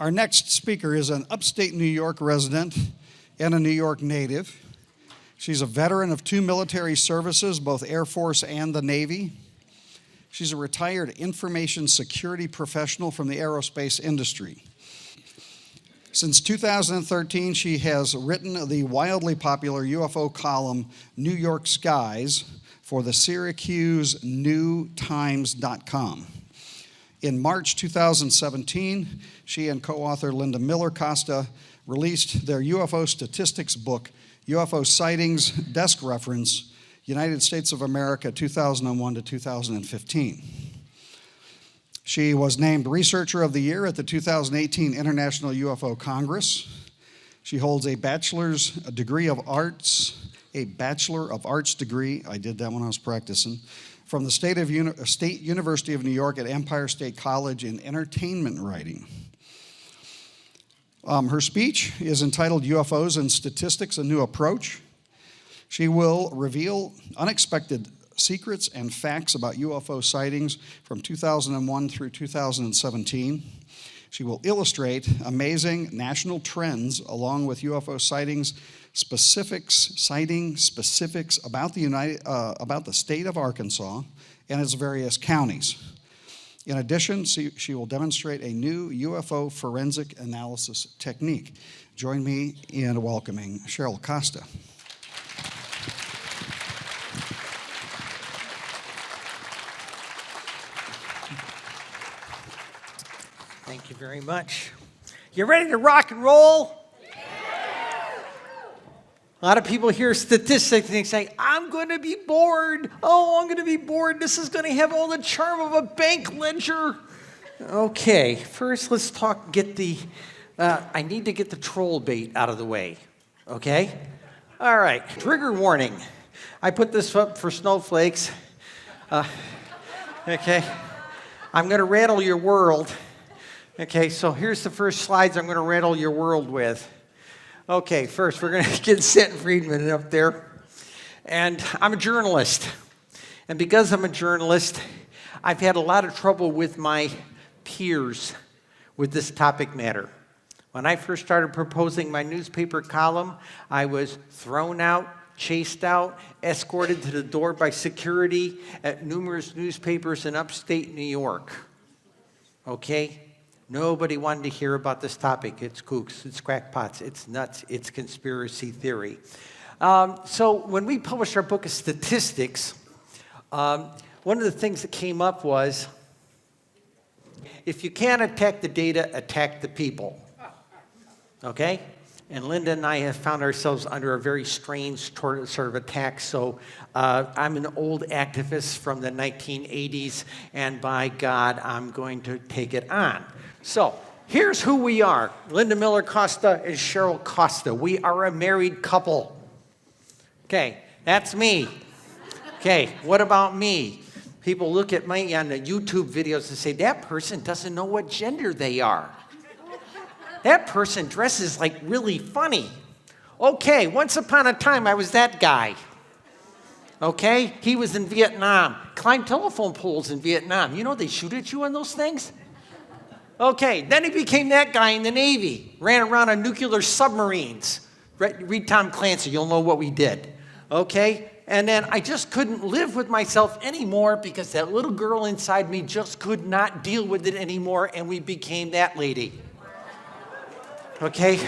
Our next speaker is an upstate New York resident and a New York native. She's a veteran of 2 military services, both Air Force and the Navy. She's a retired information security professional from the aerospace industry. Since 2013, she has written the wildly popular UFO column, New York Skies, for the SyracuseNewTimes.com. In March 2017, she and co-author Linda Miller Costa released their UFO statistics book, UFO Sightings Desk Reference, United States of America 2001 to 2015. She was named Researcher of the Year at the 2018 International UFO Congress. She holds a Bachelor of Arts degree, I did that when I was practicing, from the State University of New York at Empire State College in entertainment writing. Her speech is entitled UFOs and Statistics, A New Approach. She will reveal unexpected secrets and facts about UFO sightings from 2001 through 2017. She will illustrate amazing national trends along with UFO sightings specifics about the state of Arkansas and its various counties. In addition, she will demonstrate a new UFO forensic analysis technique. Join me in welcoming Cheryl Costa. Thank you very much. You ready to rock and roll? A lot of people hear statistics and they say, I'm going to be bored. Oh, I'm going to be bored. This is going to have all the charm of a bank ledger. Okay, first let's talk, I need to get the troll bait out of the way, okay? All right, trigger warning. I put this up for snowflakes. Okay, I'm going to rattle your world. Okay, so here's the first slides I'm going to rattle your world with. Okay, first we're going to get Stanton Friedman up there. And I'm a journalist. And because I'm a journalist, I've had a lot of trouble with my peers with this topic matter. When I first started proposing my newspaper column, I was thrown out, chased out, escorted to the door by security at numerous newspapers in upstate New York. Okay? Nobody wanted to hear about this topic. It's kooks, it's crackpots, it's nuts, it's conspiracy theory. So when we published our book of statistics, one of the things that came up was, if you can't attack the data, attack the people. Okay? And Linda and I have found ourselves under a very strange sort of attack. So I'm an old activist from the 1980s, and by God, I'm going to take it on. So here's who we are. Linda Miller Costa and Cheryl Costa. We are a married couple. Okay, that's me. Okay, what about me? People look at me on the YouTube videos and say, that person doesn't know what gender they are. That person dresses like really funny. Okay, once upon a time, I was that guy. Okay, he was in Vietnam, climbed telephone poles in Vietnam. You know they shoot at you on those things? Okay, then he became that guy in the Navy, ran around on nuclear submarines. Read Tom Clancy, you'll know what we did. Okay, and then I just couldn't live with myself anymore because that little girl inside me just could not deal with it anymore, and we became that lady. Okay?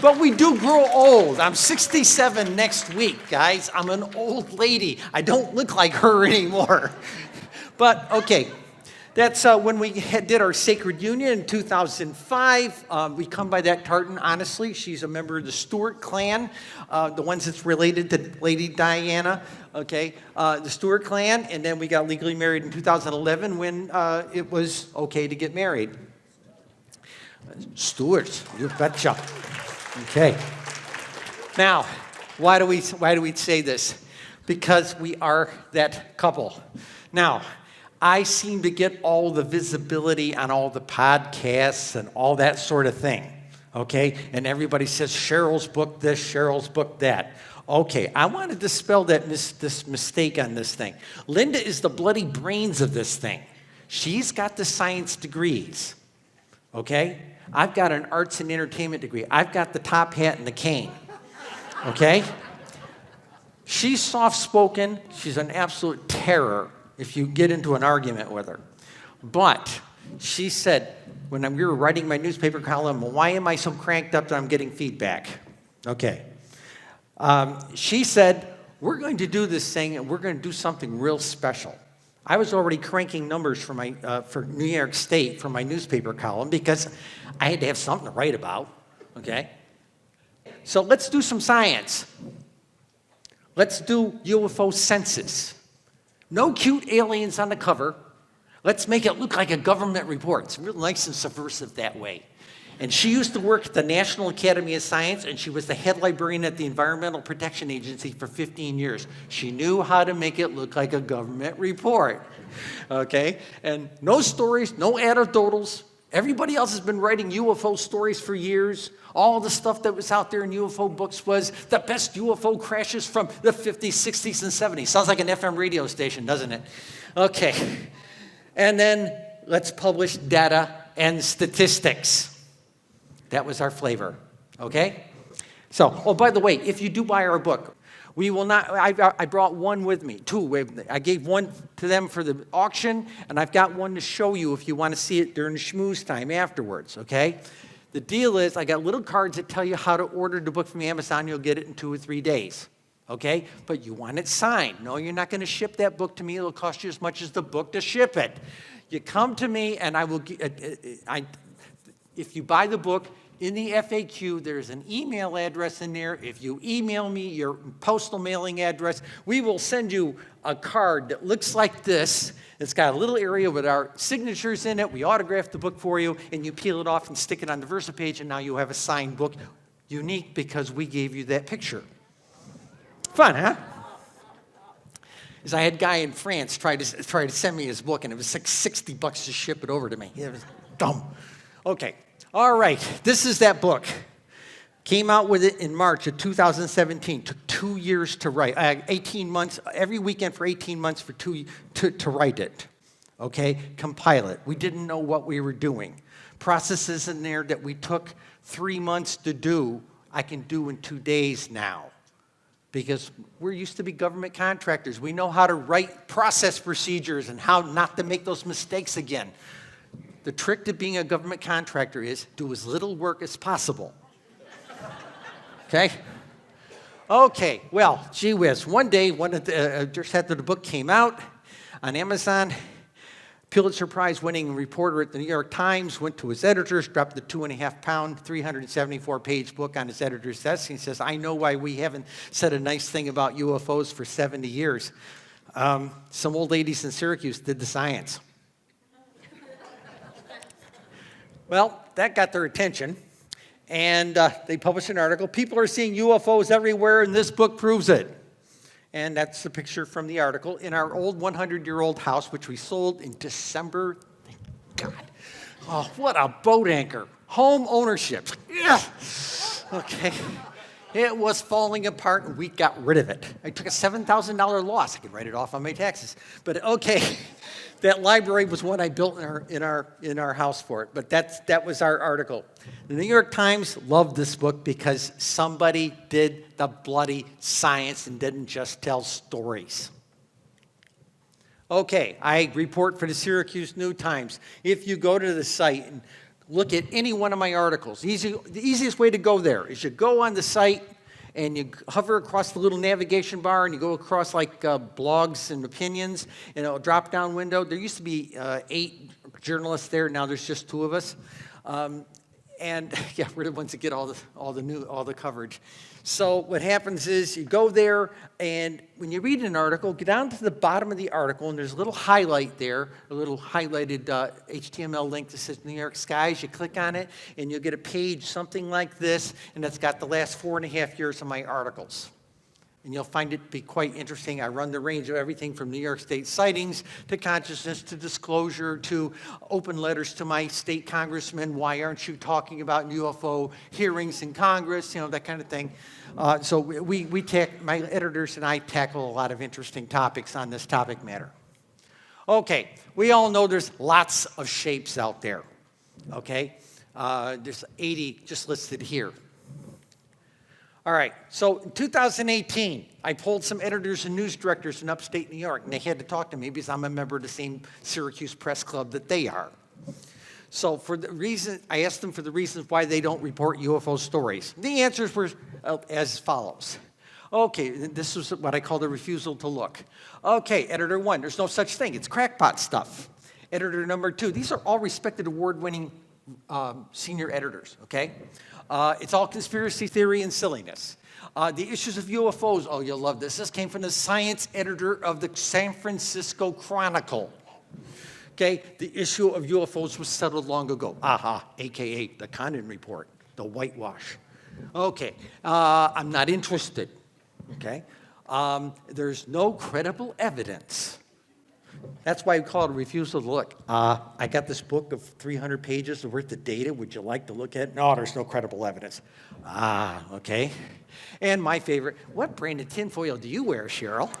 But we do grow old. I'm 67 next week, guys. I'm an old lady. I don't look like her anymore. But, okay. That's when we did our Sacred Union in 2005. We come by that tartan, honestly. She's a member of the Stewart clan, the ones that's related to Lady Diana, okay? The Stewart clan, and then we got legally married in 2011 when it was okay to get married. Stewarts, you betcha. Okay. Now, why do we say this? Because we are that couple. Now, I seem to get all the visibility on all the podcasts and all that sort of thing, okay? And everybody says, Cheryl's book this, Cheryl's book that. Okay, I want to dispel this mistake on this thing. Linda is the bloody brains of this thing. She's got the science degrees. okay? I've got an arts and entertainment degree. I've got the top hat and the cane, okay? She's soft-spoken. She's an absolute terror if you get into an argument with her. But she said, when we were writing my newspaper column, why am I so cranked up that I'm getting feedback? Okay. She said, we're going to do this thing, and we're going to do something real special. I was already cranking numbers for New York State for my newspaper column because I had to have something to write about, okay? So let's do some science. Let's do UFO census. No cute aliens on the cover. Let's make it look like a government report. It's real nice and subversive that way. And she used to work at the National Academy of Science, and she was the head librarian at the Environmental Protection Agency for 15 years. She knew how to make it look like a government report, okay? And no stories, no anecdotals. Everybody else has been writing UFO stories for years. All the stuff that was out there in UFO books was the best UFO crashes from the 50s, 60s, and 70s. Sounds like an FM radio station, doesn't it? Okay. And then let's publish data and statistics. That was our flavor, okay? So, oh, by the way, if you do buy our book, we will not, I brought one with me, two. I gave one to them for the auction, and I've got one to show you if you want to see it during the schmooze time afterwards, okay? The deal is I got little cards that tell you how to order the book from Amazon. You'll get it in 2 or 3 days, okay? But you want it signed. No, you're not going to ship that book to me. It'll cost you as much as the book to ship it. You come to me, and I will, if you buy the book, in the FAQ, there's an email address in there. If you email me your postal mailing address, we will send you a card that looks like this. It's got a little area with our signatures in it. We autograph the book for you, and you peel it off and stick it on the Versa page, and now you have a signed book, unique because we gave you that picture. Fun, huh? Because I had a guy in France try to send me his book, and it was like $60 to ship it over to me. It was dumb. Okay. All right, this is that book. Came out with it in March of 2017. Took 2 years to write. 18 months, every weekend for 18 months to write it. Okay, compile it. We didn't know what we were doing. Processes in there that we took 3 months to do, I can do in 2 days now. Because we're used to be government contractors. We know how to write process procedures and how not to make those mistakes again. The trick to being a government contractor is do as little work as possible. Okay? Okay, well, gee whiz. One day, just after the book came out on Amazon, Pulitzer Prize winning reporter at the New York Times went to his editors, dropped the 2.5-pound, 374-page book on his editor's desk. He says, I know why we haven't said a nice thing about UFOs for 70 years. Some old ladies in Syracuse did the science. Well, that got their attention, and they published an article. People are seeing UFOs everywhere, and this book proves it. And that's the picture from the article in our old 100-year-old house, which we sold in December. Thank God. Oh, what a boat anchor. Home ownership. Yeah. Okay. It was falling apart, and we got rid of it. I took a $7,000 loss. I could write it off on my taxes. But okay. That library was one I built in our house for it, but that was our article. The New York Times loved this book because somebody did the bloody science and didn't just tell stories. Okay, I report for the Syracuse New Times. If you go to the site and look at any one of my articles, the easiest way to go there is you go on the site and you hover across the little navigation bar, and you go across like blogs and opinions, and a drop-down window. There used to be 8 journalists there. Now there's just 2 of us. And yeah, we're the ones that get all the coverage. So what happens is you go there, and when you read an article, get down to the bottom of the article, and there's a little highlight there, a little highlighted HTML link that says New York Skies. You click on it, and you'll get a page something like this, and that's got the last 4.5 years of my articles. And you'll find it be quite interesting. I run the range of everything from New York State sightings to consciousness to disclosure to open letters to my state congressman. Why aren't you talking about UFO hearings in Congress? You know, that kind of thing. So my editors and I tackle a lot of interesting topics on this topic matter. Okay, we all know there's lots of shapes out there. Okay? There's 80 just listed here. All right, so in 2018, I polled some editors and news directors in upstate New York, and they had to talk to me because I'm a member of the same Syracuse Press Club that they are. So I asked them for the reasons why they don't report UFO stories. The answers were as follows. Okay, this was what I call the refusal to look. Okay, editor one, there's no such thing. It's crackpot stuff. Editor number two, these are all respected award-winning senior editors, okay? It's all conspiracy theory and silliness. The issues of UFOs, oh, you'll love this. This came from the science editor of the San Francisco Chronicle. Okay, the issue of UFOs was settled long ago. AKA the Condon Report, the whitewash. Okay, I'm not interested, okay? There's no credible evidence. That's why we call it a refusal to look. I got this book of 300 pages worth of data. Would you like to look at it? No, there's no credible evidence. Okay. And my favorite, what brand of tinfoil do you wear, Cheryl?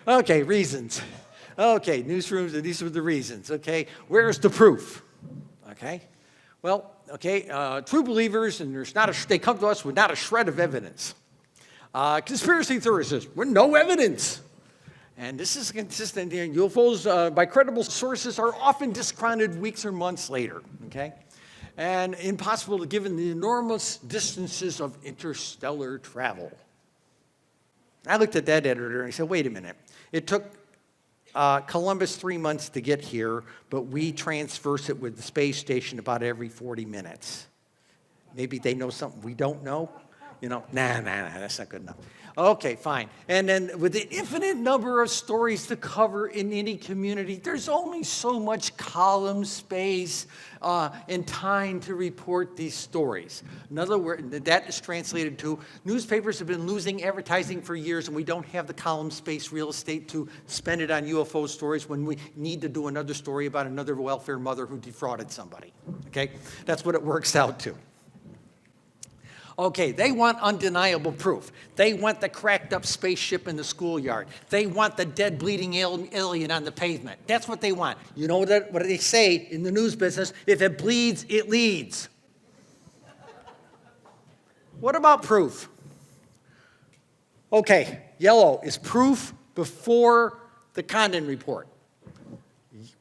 Okay, reasons. Okay, newsrooms, and these are the reasons, okay? Where's the proof? Okay? Well, okay, true believers, and they come to us with not a shred of evidence. Conspiracy theorists with no evidence. And this is consistent here. UFOs by credible sources are often discounted weeks or months later, okay? And impossible given the enormous distances of interstellar travel. I looked at that editor and I said, wait a minute. It took Columbus 3 months to get here, but we transverse it with the space station about every 40 minutes. Maybe they know something we don't know. You know, nah, that's not good enough. Okay, fine. And then with the infinite number of stories to cover in any community, there's only so much column space and time to report these stories. In other words, that is translated to newspapers have been losing advertising for years, and we don't have the column space real estate to spend it on UFO stories when we need to do another story about another welfare mother who defrauded somebody. Okay? That's what it works out to. Okay, they want undeniable proof. They want the cracked up spaceship in the schoolyard. They want the dead bleeding alien on the pavement. That's what they want. You know what they say in the news business? If it bleeds, it leads. What about proof? Okay, yellow is proof before the Condon Report.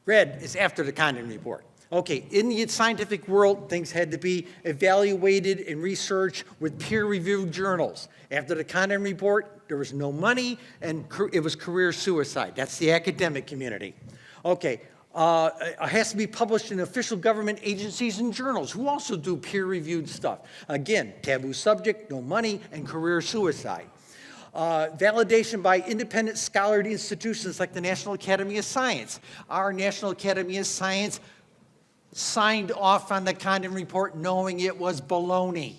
Red is after the Condon Report. Okay, in the scientific world, things had to be evaluated and researched with peer-reviewed journals. After the Condon Report, there was no money, and it was career suicide. That's the academic community. Okay, it has to be published in official government agencies and journals who also do peer-reviewed stuff. Again, taboo subject, no money, and career suicide. Validation by independent scholarly institutions like the National Academy of Science. Our National Academy of Science signed off on the Condon Report knowing it was baloney.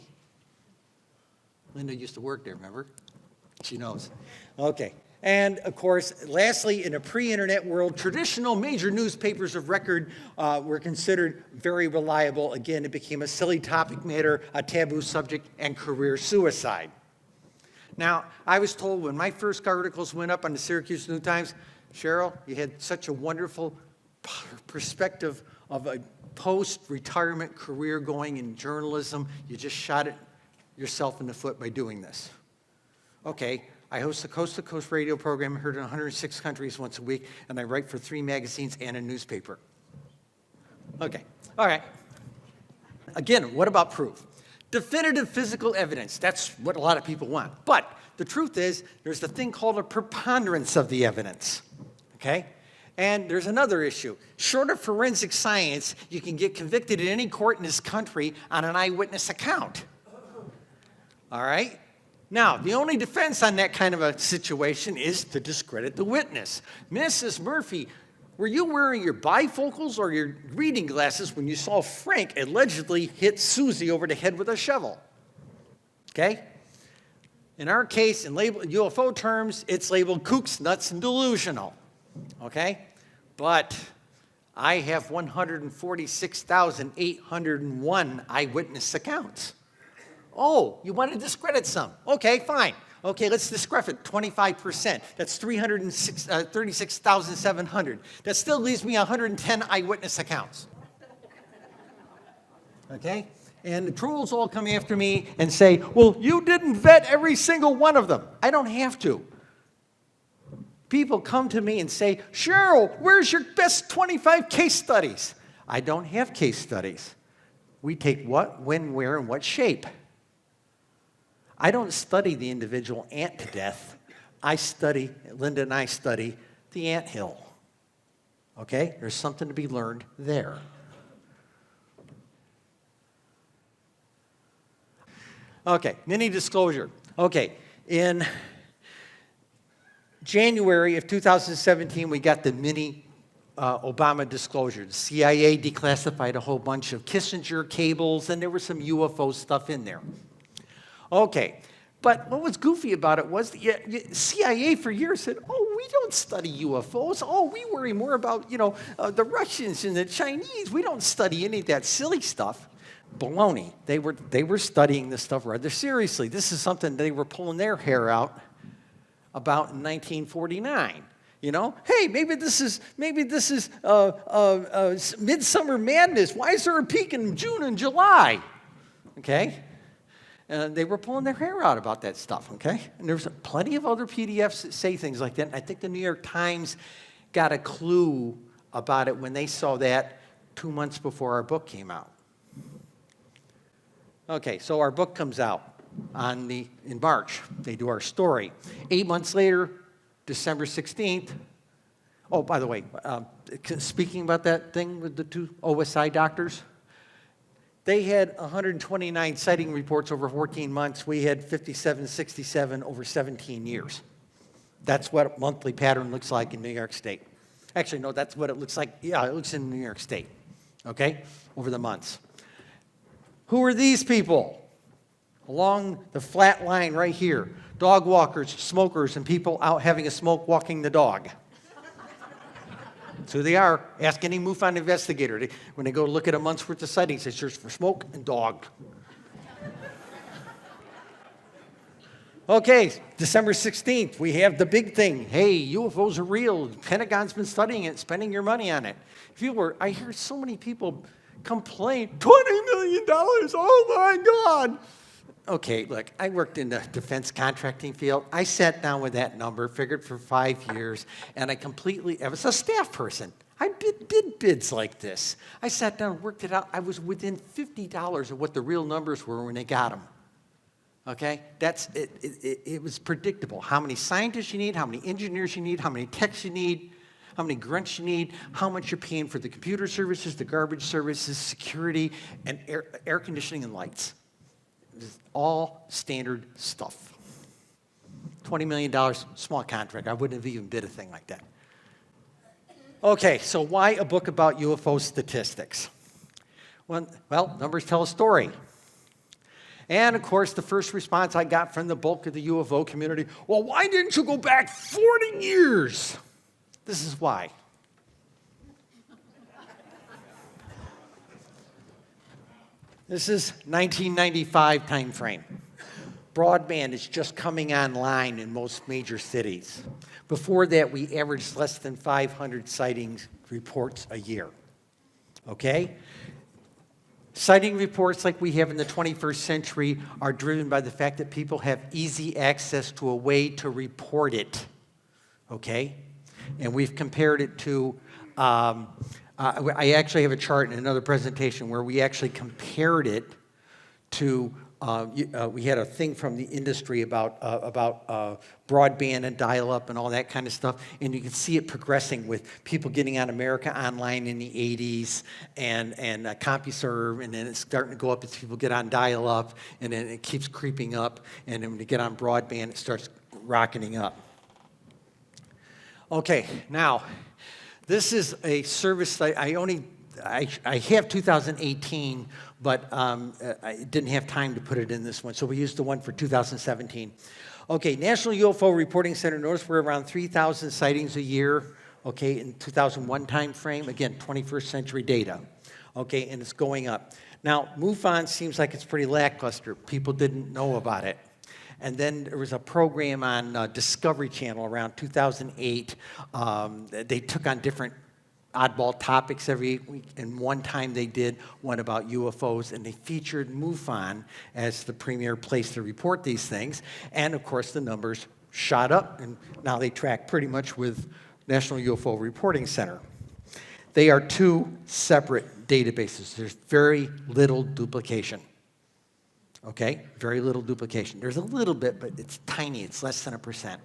Linda used to work there, remember? She knows. Okay. And, of course, lastly, in a pre-internet world, traditional major newspapers of record were considered very reliable. Again, it became a silly topic matter, a taboo subject, and career suicide. Now, I was told when my first articles went up on the Syracuse New Times, Cheryl, you had such a wonderful perspective of a post-retirement career going in journalism. You just shot it yourself in the foot by doing this. Okay, I host a coast-to-coast radio program heard in 106 countries once a week, and I write for 3 magazines and a newspaper. Okay, all right. Again, what about proof? Definitive physical evidence, that's what a lot of people want. But the truth is, there's a thing called a preponderance of the evidence, okay? And there's another issue. Short of forensic science, you can get convicted in any court in this country on an eyewitness account. All right? Now, the only defense on that kind of a situation is to discredit the witness. Mrs. Murphy, were you wearing your bifocals or your reading glasses when you saw Frank allegedly hit Susie over the head with a shovel? Okay? In our case, in UFO terms, it's labeled kooks, nuts, and delusional. Okay? But I have 146,801 eyewitness accounts. Oh, you want to discredit some? Okay, fine. Okay, let's discrep it, 25%. That's 36,700. That still leaves me 110 eyewitness accounts. Okay? And the trolls all come after me and say, well, you didn't vet every single one of them. I don't have to. People come to me and say, Cheryl, where's your best 25 case studies? I don't have case studies. We take what, when, where, and what shape. I don't study the individual ant to death. Linda and I study the anthill. Okay? There's something to be learned there. Okay, mini disclosure. Okay, in January of 2017, we got the mini Obama disclosure. The CIA declassified a whole bunch of Kissinger cables, and there was some UFO stuff in there. Okay, but what was goofy about it was the CIA for years said, oh, we don't study UFOs. Oh, we worry more about, the Russians and the Chinese. We don't study any of that silly stuff. Baloney. They were studying this stuff rather seriously. This is something they were pulling their hair out about in 1949. Hey, maybe this is midsummer madness. Why is there a peak in June and July? Okay? They were pulling their hair out about that stuff, okay? And there's plenty of other PDFs that say things like that. And I think the New York Times got a clue about it when they saw that 2 months before our book came out. Okay, so our book comes out in March. They do our story. 8 months later, December 16th. Oh, by the way, speaking about that thing with the 2 OSI doctors, they had 129 sighting reports over 14 months. We had 57, 67 over 17 years. That's what a monthly pattern looks like in New York State. Actually, no, that's what it looks like. Yeah, it looks in New York State, okay, over the months. Who are these people? Along the flat line right here, dog walkers, smokers, and people out having a smoke walking the dog. That's who they are. Ask any MUFON investigator. When they go look at a month's worth of sightings, they search for smoke and dog. Okay, December 16th, we have the big thing. Hey, UFOs are real. Pentagon's been studying it, spending your money on it. I hear so many people complain, $20 million, oh my God. Okay, look, I worked in the defense contracting field. I sat down with that number, figured for 5 years, and I was a staff person. I bid bids like this. I sat down and worked it out. I was within $50 of what the real numbers were when they got them. Okay? It was predictable. How many scientists you need, how many engineers you need, how many techs you need, how many grunts you need, how much you're paying for the computer services, the garbage services, security, and air conditioning and lights. All standard stuff. $20 million, small contract. I wouldn't have even bid a thing like that. Okay, so why a book about UFO statistics? Well, numbers tell a story. And of course, the first response I got from the bulk of the UFO community, well, why didn't you go back 40 years? This is why. This is 1995 time frame. Broadband is just coming online in most major cities. Before that, we averaged less than 500 sightings reports a year. Okay? Sighting reports like we have in the 21st century are driven by the fact that people have easy access to a way to report it. Okay? And we've compared it to I actually have a chart in another presentation where we actually compared it to, we had a thing from the industry about broadband and dial-up and all that kind of stuff, and you can see it progressing with people getting on America Online in the 80s and CompuServe, and then it's starting to go up as people get on dial-up, and then it keeps creeping up, and then when you get on broadband, it starts rocketing up. Okay, now, this is a service that I have 2018, but I didn't have time to put it in this one, so we used the one for 2017. Okay, National UFO Reporting Center noticed we're around 3,000 sightings a year, okay, in 2001 time frame. Again, 21st century data, okay, and it's going up. Now, MUFON seems like it's pretty lackluster. People didn't know about it. And then there was a program on Discovery Channel around 2008. They took on different oddball topics every week, and one time they did one about UFOs, and they featured MUFON as the premier place to report these things. And of course, the numbers shot up, and now they track pretty much with National UFO Reporting Center. They are two separate databases. There's very little duplication. Okay? Very little duplication. There's a little bit, but it's tiny. It's less than 1%.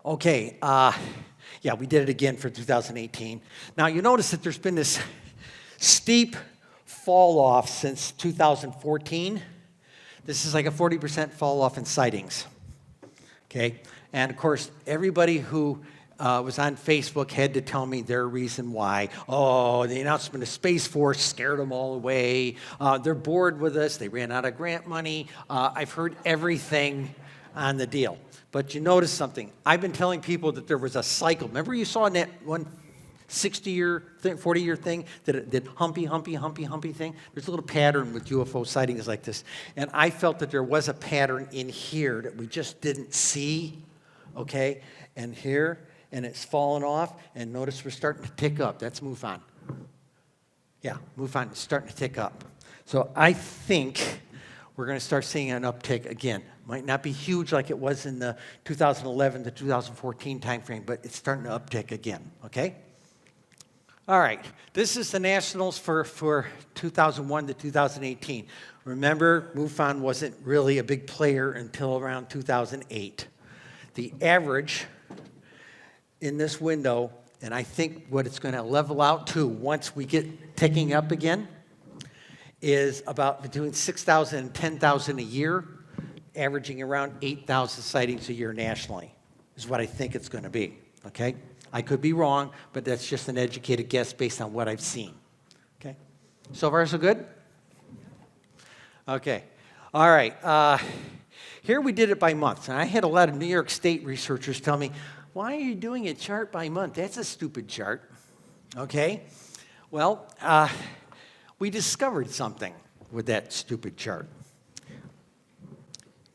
Okay, yeah, we did it again for 2018. Now, you notice that there's been this steep fall off since 2014. This is like a 40% fall off in sightings. Okay, and of course, everybody who was on Facebook had to tell me their reason why. Oh, the announcement of Space Force scared them all away. They're bored with us. They ran out of grant money. I've heard everything on the deal. But you notice something. I've been telling people that there was a cycle. Remember you saw in that one 60-year thing, 40-year thing that humpy thing? There's a little pattern with UFO sightings like this. And I felt that there was a pattern in here that we just didn't see, okay? And here, and it's fallen off, and notice we're starting to tick up. That's MUFON. Yeah, MUFON is starting to tick up. So I think we're going to start seeing an uptick again. Might not be huge like it was in the 2011 to 2014 timeframe, but it's starting to uptick again, okay? All right, this is the nationals for 2001 to 2018. Remember, MUFON wasn't really a big player until around 2008. The average in this window, and I think what it's going to level out to once we get ticking up again, is about between 6,000 and 10,000 a year, averaging around 8,000 sightings a year nationally, is what I think it's going to be, okay? I could be wrong, but that's just an educated guess based on what I've seen, okay? So far, so good? Okay, all right. Here we did it by month, and I had a lot of New York State researchers tell me, why are you doing a chart by month? That's a stupid chart, okay? Well, we discovered something with that stupid chart.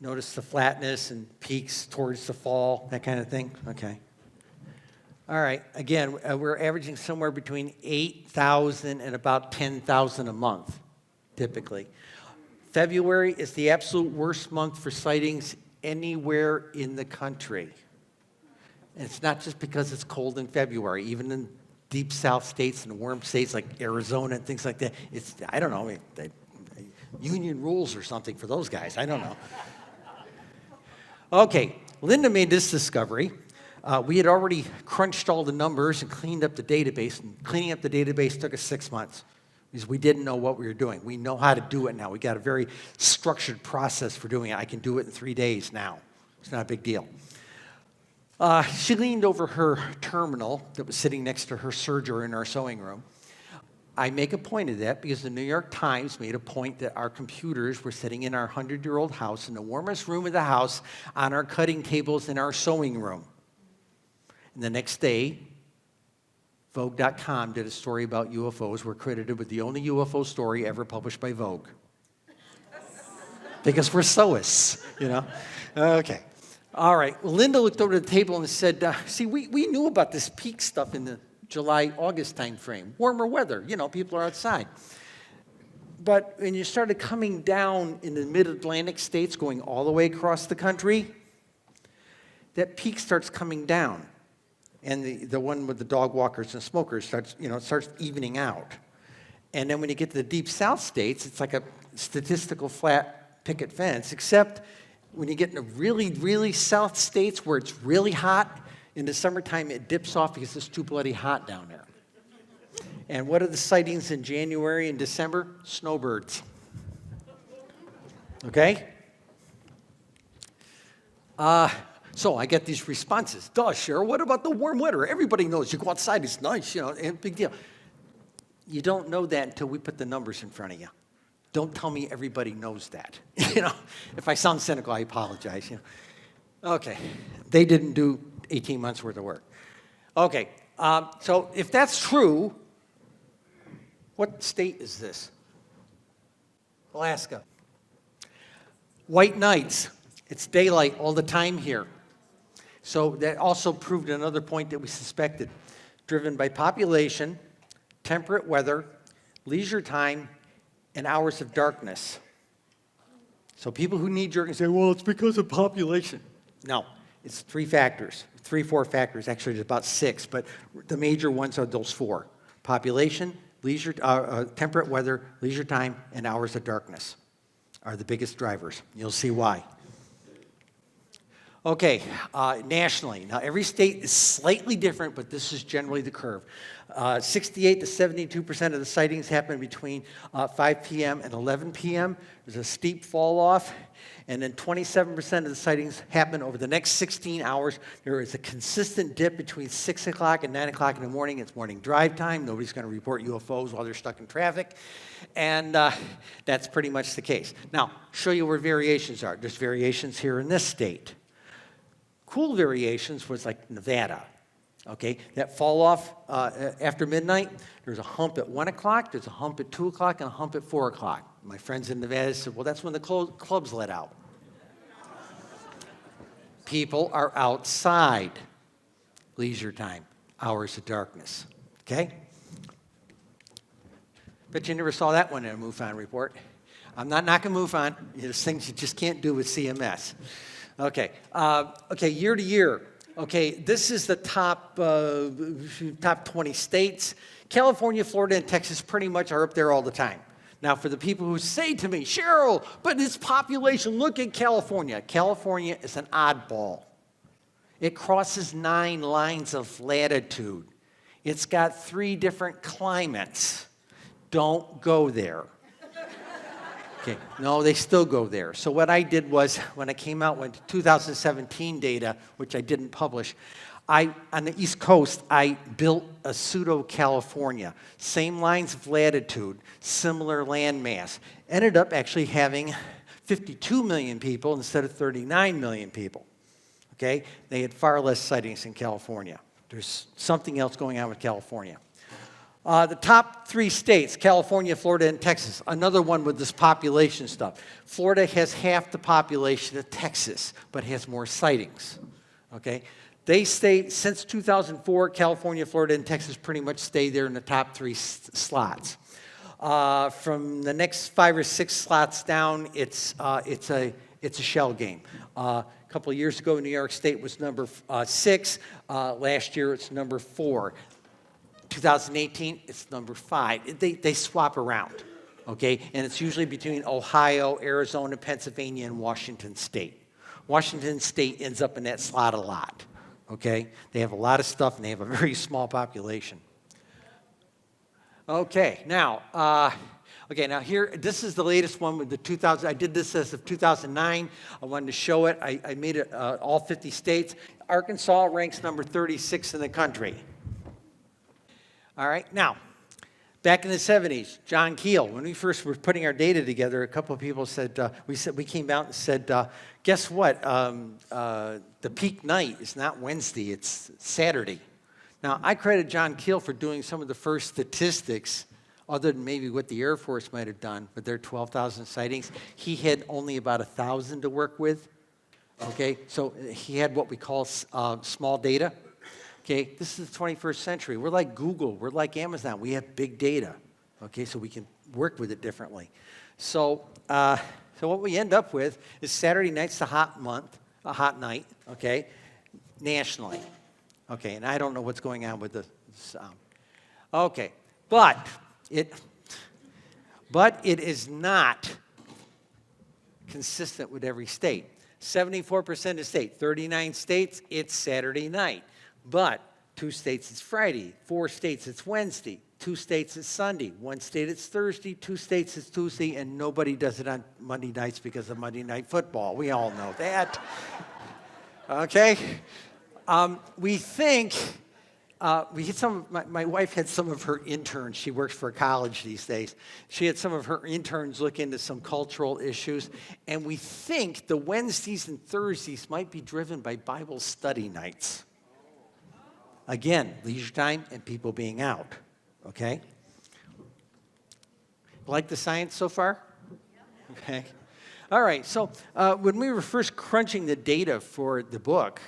Notice the flatness and peaks towards the fall, that kind of thing? Okay. All right, again, we're averaging somewhere between 8,000 and about 10,000 a month, typically. February is the absolute worst month for sightings anywhere in the country. And it's not just because it's cold in February. Even in deep south states and warm states like Arizona and things like that, it's, I don't know, union rules or something for those guys. I don't know. Okay, Linda made this discovery. We had already crunched all the numbers and cleaned up the database. And cleaning up the database took us 6 months because we didn't know what we were doing. We know how to do it now. We got a very structured process for doing it. I can do it in 3 days now. It's not a big deal. She leaned over her terminal that was sitting next to her serger in our sewing room. I make a point of that because the New York Times made a point that our computers were sitting in our 100-year-old house in the warmest room of the house on our cutting tables in our sewing room. And the next day, Vogue.com did a story about UFOs. We're credited with the only UFO story ever published by Vogue. Because we're sewists, you know? Okay. All right. Well, Linda looked over the table and said, see, we knew about this peak stuff in the July, August time frame. Warmer weather, you know, people are outside. But when you started coming down in the mid-Atlantic states, going all the way across the country, that peak starts coming down. And the one with the dog walkers and smokers starts, you know, it starts evening out. And then when you get to the deep south states, it's like a statistical flat picket fence, except when you get into really, really south states where it's really hot, in the summertime it dips off because it's too bloody hot down there. And what are the sightings in January and December? Snowbirds. Okay? So I get these responses. Duh, Cheryl, what about the warm weather? Everybody knows you go outside, it's nice, you know, and big deal. You don't know that until we put the numbers in front of you. Don't tell me everybody knows that. You know, if I sound cynical, I apologize. You know. Okay, they didn't do 18 months worth of work. Okay, so if that's true, what state is this? Alaska. White nights, it's daylight all the time here. So that also proved another point that we suspected, driven by population, temperate weather, leisure time, and hours of darkness. So people who need jerking say, well, it's because of population. No, it's 4 factors. Actually, there's about 6, but the major ones are those 4. Population, leisure, temperate weather, leisure time, and hours of darkness are the biggest drivers. You'll see why. Okay, nationally. Now, every state is slightly different, but this is generally the curve. 68 to 72% of the sightings happen between 5 p.m. and 11 p.m. There's a steep fall off. And then 27% of the sightings happen over the next 16 hours. There is a consistent dip between 6 o'clock and 9 o'clock in the morning. It's morning drive time. Nobody's going to report UFOs while they're stuck in traffic. And that's pretty much the case. Now, show you where variations are. There's variations here in this state. Cool variations was like Nevada. Okay, that fall off after midnight, there's a hump at 1 o'clock, there's a hump at 2 o'clock, and a hump at 4 o'clock. My friends in Nevada said, well, that's when the clubs let out. People are outside. Leisure time, hours of darkness. Okay? Bet you never saw that one in a MUFON report. I'm not knocking MUFON. There's things you just can't do with CMS. Okay, year to year. Okay, this is the top 20 states. California, Florida, and Texas pretty much are up there all the time. Now, for the people who say to me, Cheryl, but its population, look at California. California is an oddball. It crosses 9 lines of latitude. It's got 3 different climates. Don't go there. Okay, no, they still go there. So what I did was, when I came out with 2017 data, which I didn't publish, on the East Coast, I built a pseudo-California. Same lines of latitude, similar landmass. Ended up actually having 52 million people instead of 39 million people. Okay? They had far less sightings in California. There's something else going on with California. The top 3 states, California, Florida, and Texas, another one with this population stuff. Florida has half the population of Texas, but has more sightings, okay? They stay, since 2004, California, Florida, and Texas pretty much stay there in the top 3 slots. From the next 5 or 6 slots down, it's a shell game. A couple of years ago, New York State was number 6. Last year, it's number 4. 2018, it's number 5. They swap around, okay? And it's usually between Ohio, Arizona, Pennsylvania, and Washington State. Washington State ends up in that slot a lot, okay? They have a lot of stuff, and they have a very small population. Okay, now here, this is the latest one with the 2000. I did this as of 2009. I wanted to show it. I made it all 50 states. Arkansas ranks number 36 in the country. All right, now, back in the 70s, John Keel, when we first were putting our data together, a couple of people said, we came out and said, guess what? The peak night is not Wednesday, it's Saturday. Now, I credit John Keel for doing some of the first statistics, other than maybe what the Air Force might have done with their 12,000 sightings. He had only about 1,000 to work with, okay? So he had what we call small data. Okay, this is the 21st century. We're like Google. We're like Amazon. We have big data, okay, so we can work with it differently. So what we end up with is Saturday night's a hot night, okay, nationally. Okay, and I don't know what's going on with the sound. Okay, but it is not consistent with every state. 74% of states, 39 states, it's Saturday night. But 2 states it's Friday, 4 states it's Wednesday, 2 states it's Sunday, 1 state it's Thursday, 2 states it's Tuesday, and nobody does it on Monday nights because of Monday Night Football. We all know that. Okay? We think, my wife had some of her interns, she works for a college these days, she had some of her interns look into some cultural issues, and we think the Wednesdays and Thursdays might be driven by Bible study nights. Again, leisure time and people being out, okay? Like the science so far? Okay. All right, so when we were first crunching the data for the book,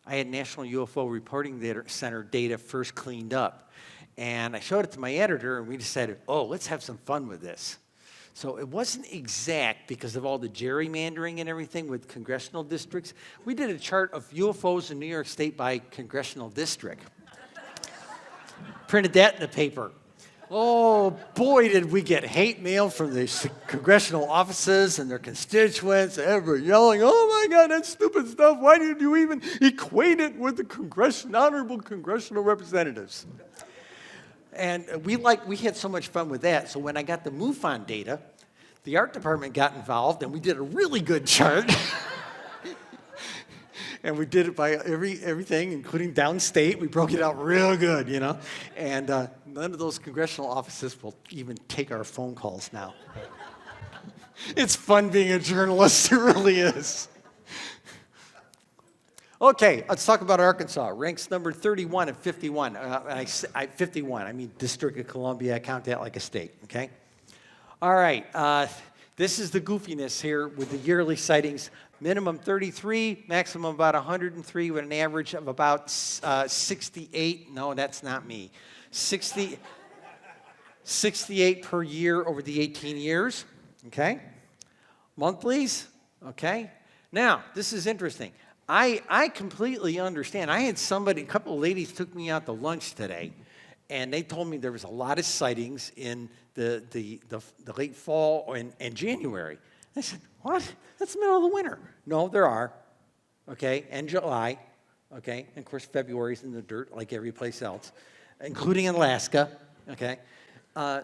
I had National UFO Reporting Center data first cleaned up. And I showed it to my editor, and we decided, oh, let's have some fun with this. So it wasn't exact because of all the gerrymandering and everything with congressional districts. We did a chart of UFOs in New York State by congressional district. Printed that in the paper. Oh, boy, did we get hate mail from the congressional offices and their constituents. Everybody yelling, oh, my God, that's stupid stuff. Why did you even equate it with the honorable congressional representatives? And we had so much fun with that. So when I got the MUFON data, the art department got involved, and we did a really good chart. And we did it by everything, including downstate. We broke it out real good, you know. And none of those congressional offices will even take our phone calls now. It's fun being a journalist. It really is. Okay, let's talk about Arkansas. Ranks number 31 and 51. 51, I mean District of Columbia. I count that like a state, okay? All right, this is the goofiness here with the yearly sightings. Minimum 33, maximum about 103 with an average of about 68. No, that's not me. 68 per year over the 18 years, okay? Monthlies, okay? Now, this is interesting. I completely understand. I had a couple of ladies took me out to lunch today, and they told me there was a lot of sightings in the late fall and January. I said, what? That's the middle of the winter. No, there are, okay, and July, okay, and of course February's in the dirt like every place else, including Alaska, okay.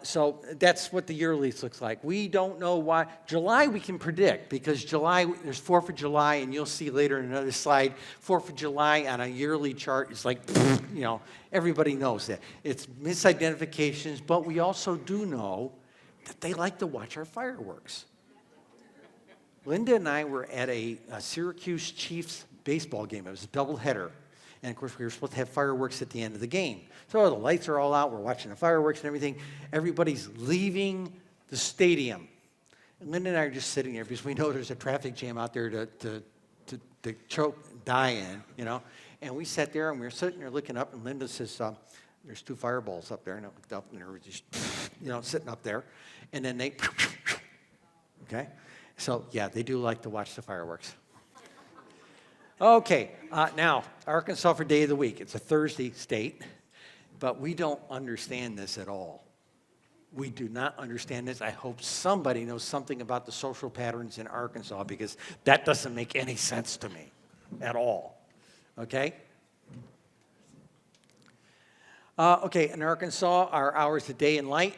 So that's what the yearlies looks like. We don't know why. July we can predict because July, there's 4th of July, and you'll see later in another slide, 4th of July on a yearly chart is like, you know, everybody knows that. It's misidentifications, but we also do know that they like to watch our fireworks. Linda and I were at a Syracuse Chiefs baseball game. It was a doubleheader. And, of course, we were supposed to have fireworks at the end of the game. So the lights are all out. We're watching the fireworks and everything. Everybody's leaving the stadium. And Linda and I are just sitting there because we know there's a traffic jam out there to die in, you know. And we sat there, and we were sitting there looking up, and Linda says, there's 2 fireballs up there. And I looked up, and they were just, you know, sitting up there. And then they, okay. So, yeah, they do like to watch the fireworks. Okay, now, Arkansas for Day of the Week. It's a Thursday state, but we don't understand this at all. We do not understand this. I hope somebody knows something about the social patterns in Arkansas because that doesn't make any sense to me at all, okay? Okay, in Arkansas, our hours of day and light,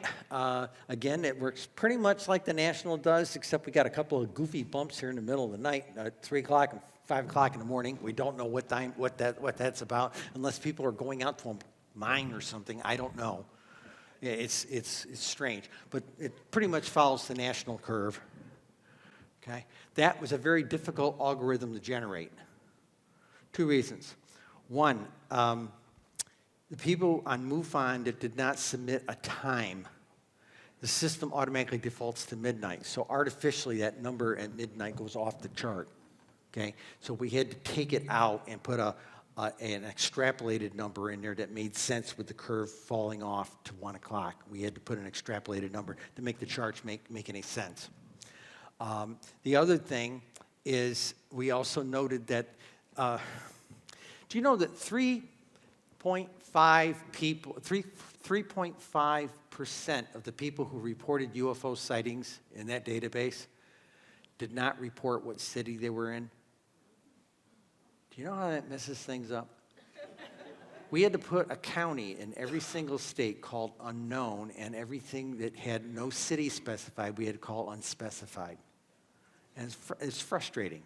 again, it works pretty much like the national does, except we got a couple of goofy bumps here in the middle of the night, 3 o'clock and 5 o'clock in the morning. We don't know what that's about, unless people are going out to a mine or something. I don't know. It's strange, but it pretty much follows the national curve. Okay, that was a very difficult algorithm to generate. 2 reasons. One. The people on MUFON that did not submit a time, the system automatically defaults to midnight. So artificially, that number at midnight goes off the chart, okay? So we had to take it out and put an extrapolated number in there that made sense with the curve falling off to 1 o'clock. We had to put an extrapolated number to make the charts make any sense. The other thing is we also noted that, do you know that 3.5% of the people who reported UFO sightings in that database did not report what city they were in? Do you know how that messes things up? We had to put a county in every single state called unknown, and everything that had no city specified, we had to call unspecified. And it's frustrating.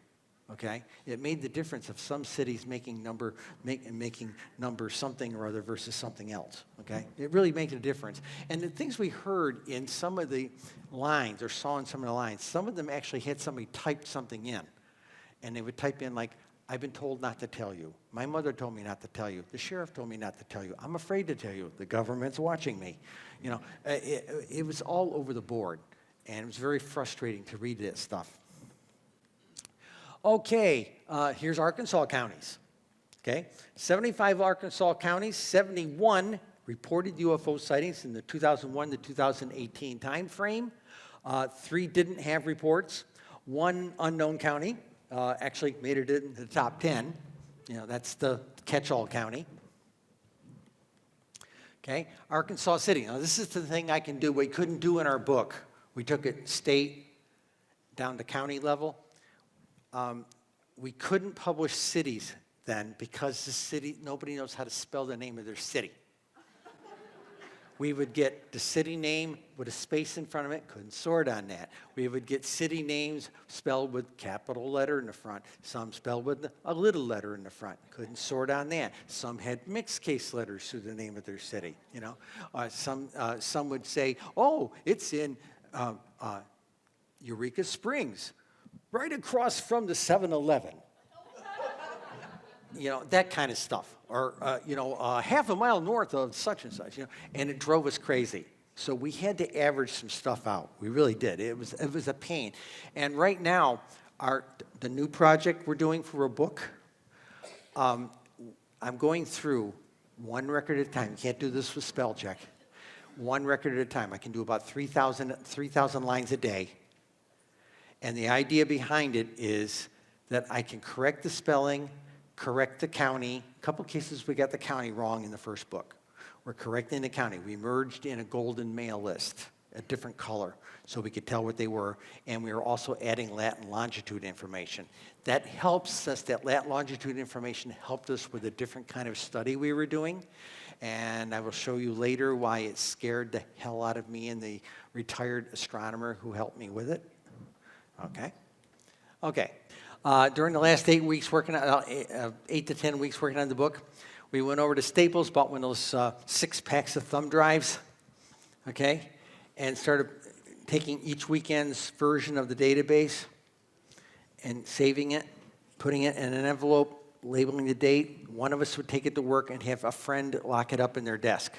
Okay, it made the difference of some cities making number something or other versus something else. Okay, it really made a difference. And the things we heard in some of the lines or saw in some of the lines, some of them actually had somebody type something in, and they would type in like, "I've been told not to tell you. My mother told me not to tell you. The sheriff told me not to tell you. I'm afraid to tell you. The government's watching me." You know, it was all over the board, and it was very frustrating to read that stuff. Okay, here's Arkansas counties. Okay, 75 Arkansas counties, 71 reported UFO sightings in the 2001 to 2018 time frame. 3 didn't have reports. 1 unknown county actually made it into the top 10. You know, that's the catch-all county. Okay, Arkansas City. Now, this is the thing I can do we couldn't do in our book. We took it state down to county level. We couldn't publish cities then because the city, nobody knows how to spell the name of their city. We would get the city name with a space in front of it, couldn't sort on that. We would get city names spelled with capital letter in the front, some spelled with a little letter in the front, couldn't sort on that. Some had mixed case letters through the name of their city, you know. Some would say, oh, it's in Eureka Springs, right across from the 7-Eleven. You know, that kind of stuff. Or, half a mile north of such and such, you know, and it drove us crazy. So we had to average some stuff out. We really did. It was a pain. And right now, the new project we're doing for a book, I'm going through one record at a time. You can't do this with spell check. One record at a time. I can do about 3,000 lines a day. And the idea behind it is that I can correct the spelling, correct the county. A couple cases we got the county wrong in the first book. We're correcting the county. We merged in a golden mail list, a different color, so we could tell what they were. And we were also adding lat and longitude information. That helps us, that lat and longitude information helped us with a different kind of study we were doing. And I will show you later why it scared the hell out of me and the retired astronomer who helped me with it. Okay. During the last 8 weeks working on, 8 to 10 weeks working on the book, we went over to Staples, bought one of those 6 packs of thumb drives, okay, and started taking each weekend's version of the database and saving it, putting it in an envelope, labeling the date. One of us would take it to work and have a friend lock it up in their desk.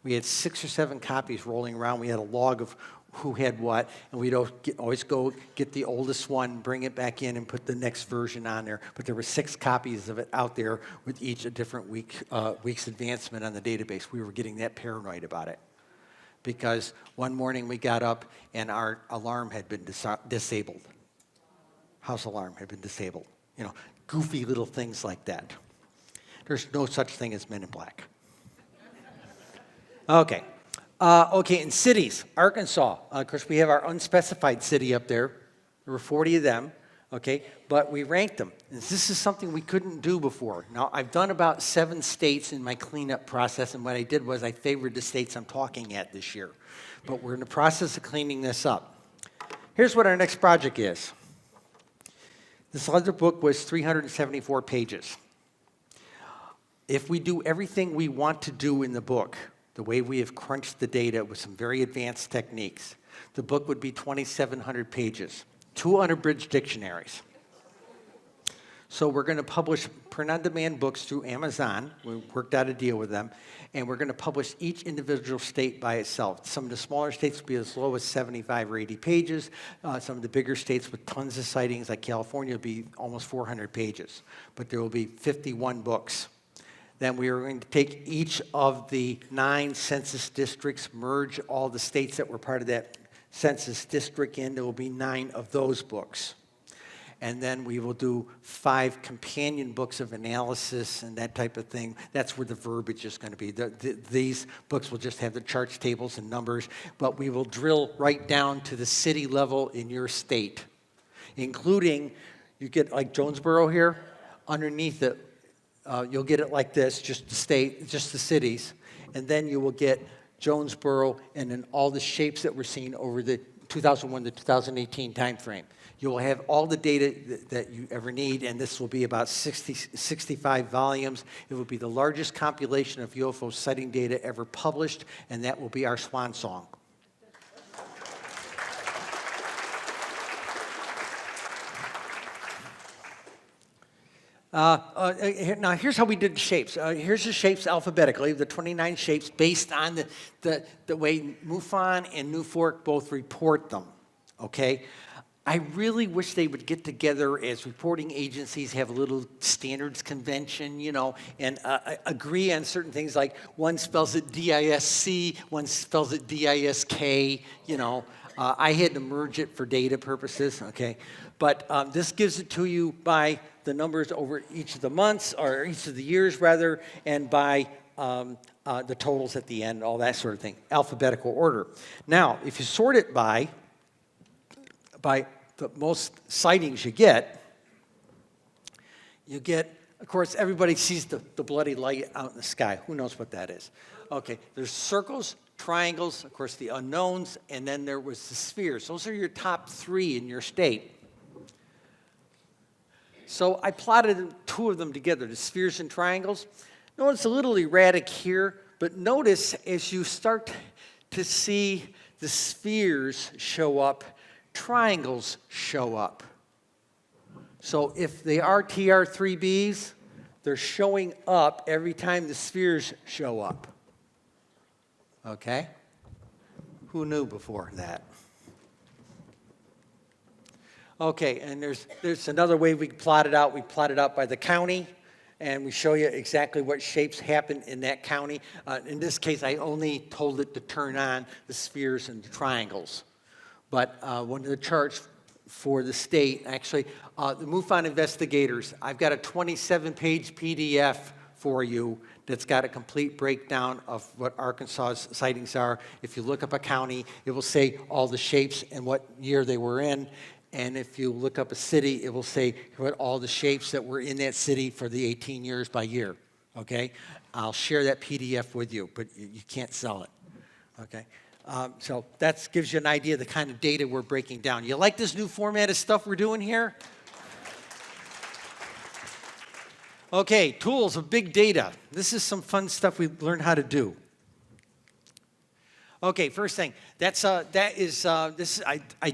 We had 6 or 7 copies rolling around. We had a log of who had what, and we'd always go get the oldest one, bring it back in, and put the next version on there. But there were 6 copies of it out there with each a different week's advancement on the database. We were getting that paranoid about it because one morning we got up and our alarm had been disabled. House alarm had been disabled. You know, goofy little things like that. There's no such thing as Men in Black. Okay. In cities, Arkansas, of course, we have our unspecified city up there. There were 40 of them, okay, but we ranked them. And this is something we couldn't do before. Now, I've done about 7 states in my cleanup process, and what I did was I favored the states I'm talking at this year. But we're in the process of cleaning this up. Here's what our next project is. This other book was 374 pages. If we do everything we want to do in the book, the way we have crunched the data with some very advanced techniques, the book would be 2,700 pages, 2 unabridged dictionaries. So we're going to publish print-on-demand books through Amazon. We worked out a deal with them. And we're going to publish each individual state by itself. Some of the smaller states will be as low as 75 or 80 pages. Some of the bigger states with tons of sightings, like California, will be almost 400 pages. But there will be 51 books. Then we are going to take each of the 9 census districts, merge all the states that were part of that census district in. There will be 9 of those books. And then we will do 5 companion books of analysis and that type of thing. That's where the verbiage is going to be. These books will just have the charts, tables, and numbers, but we will drill right down to the city level in your state, including, you get like Jonesboro here, underneath it, you'll get it like this, just the state, just the cities, and then you will get Jonesboro and then all the shapes that we're seeing over the 2001 to 2018 time frame. You will have all the data that you ever need, and this will be about 65 volumes. It will be the largest compilation of UFO sighting data ever published, and that will be our swan song. Now, here's how we did the shapes. Here's the shapes alphabetically, the 29 shapes based on the way MUFON and New Fork both report them, okay? I really wish they would get together as reporting agencies, have a little standards convention, and agree on certain things, like one spells it D-I-S-C, one spells it D-I-S-K, I had to merge it for data purposes, okay? But this gives it to you by the numbers over each of the months, or each of the years, rather, and by the totals at the end, all that sort of thing, alphabetical order. Now, if you sort it by the most sightings you get, of course, everybody sees the bloody light out in the sky. Who knows what that is? Okay, there's circles, triangles, of course, the unknowns, and then there was the spheres. Those are your top 3 in your state. So I plotted 2 of them together, the spheres and triangles. Notice a little erratic here, but notice as you start to see the spheres show up, triangles show up. So if they are TR3Bs, they're showing up every time the spheres show up. Okay? Who knew before that? Okay, and there's another way we plot it out. We plot it out by the county, and we show you exactly what shapes happen in that county. In this case, I only told it to turn on the spheres and the triangles. But one of the charts for the state, actually, the MUFON investigators, I've got a 27-page PDF for you that's got a complete breakdown of what Arkansas's sightings are. If you look up a county, it will say all the shapes and what year they were in. And if you look up a city, it will say what all the shapes that were in that city for the 18 years by year, okay? I'll share that PDF with you, but you can't sell it, okay? So that gives you an idea of the kind of data we're breaking down. You like this new format of stuff we're doing here? Okay, tools of big data. This is some fun stuff we learned how to do. Okay, first thing, I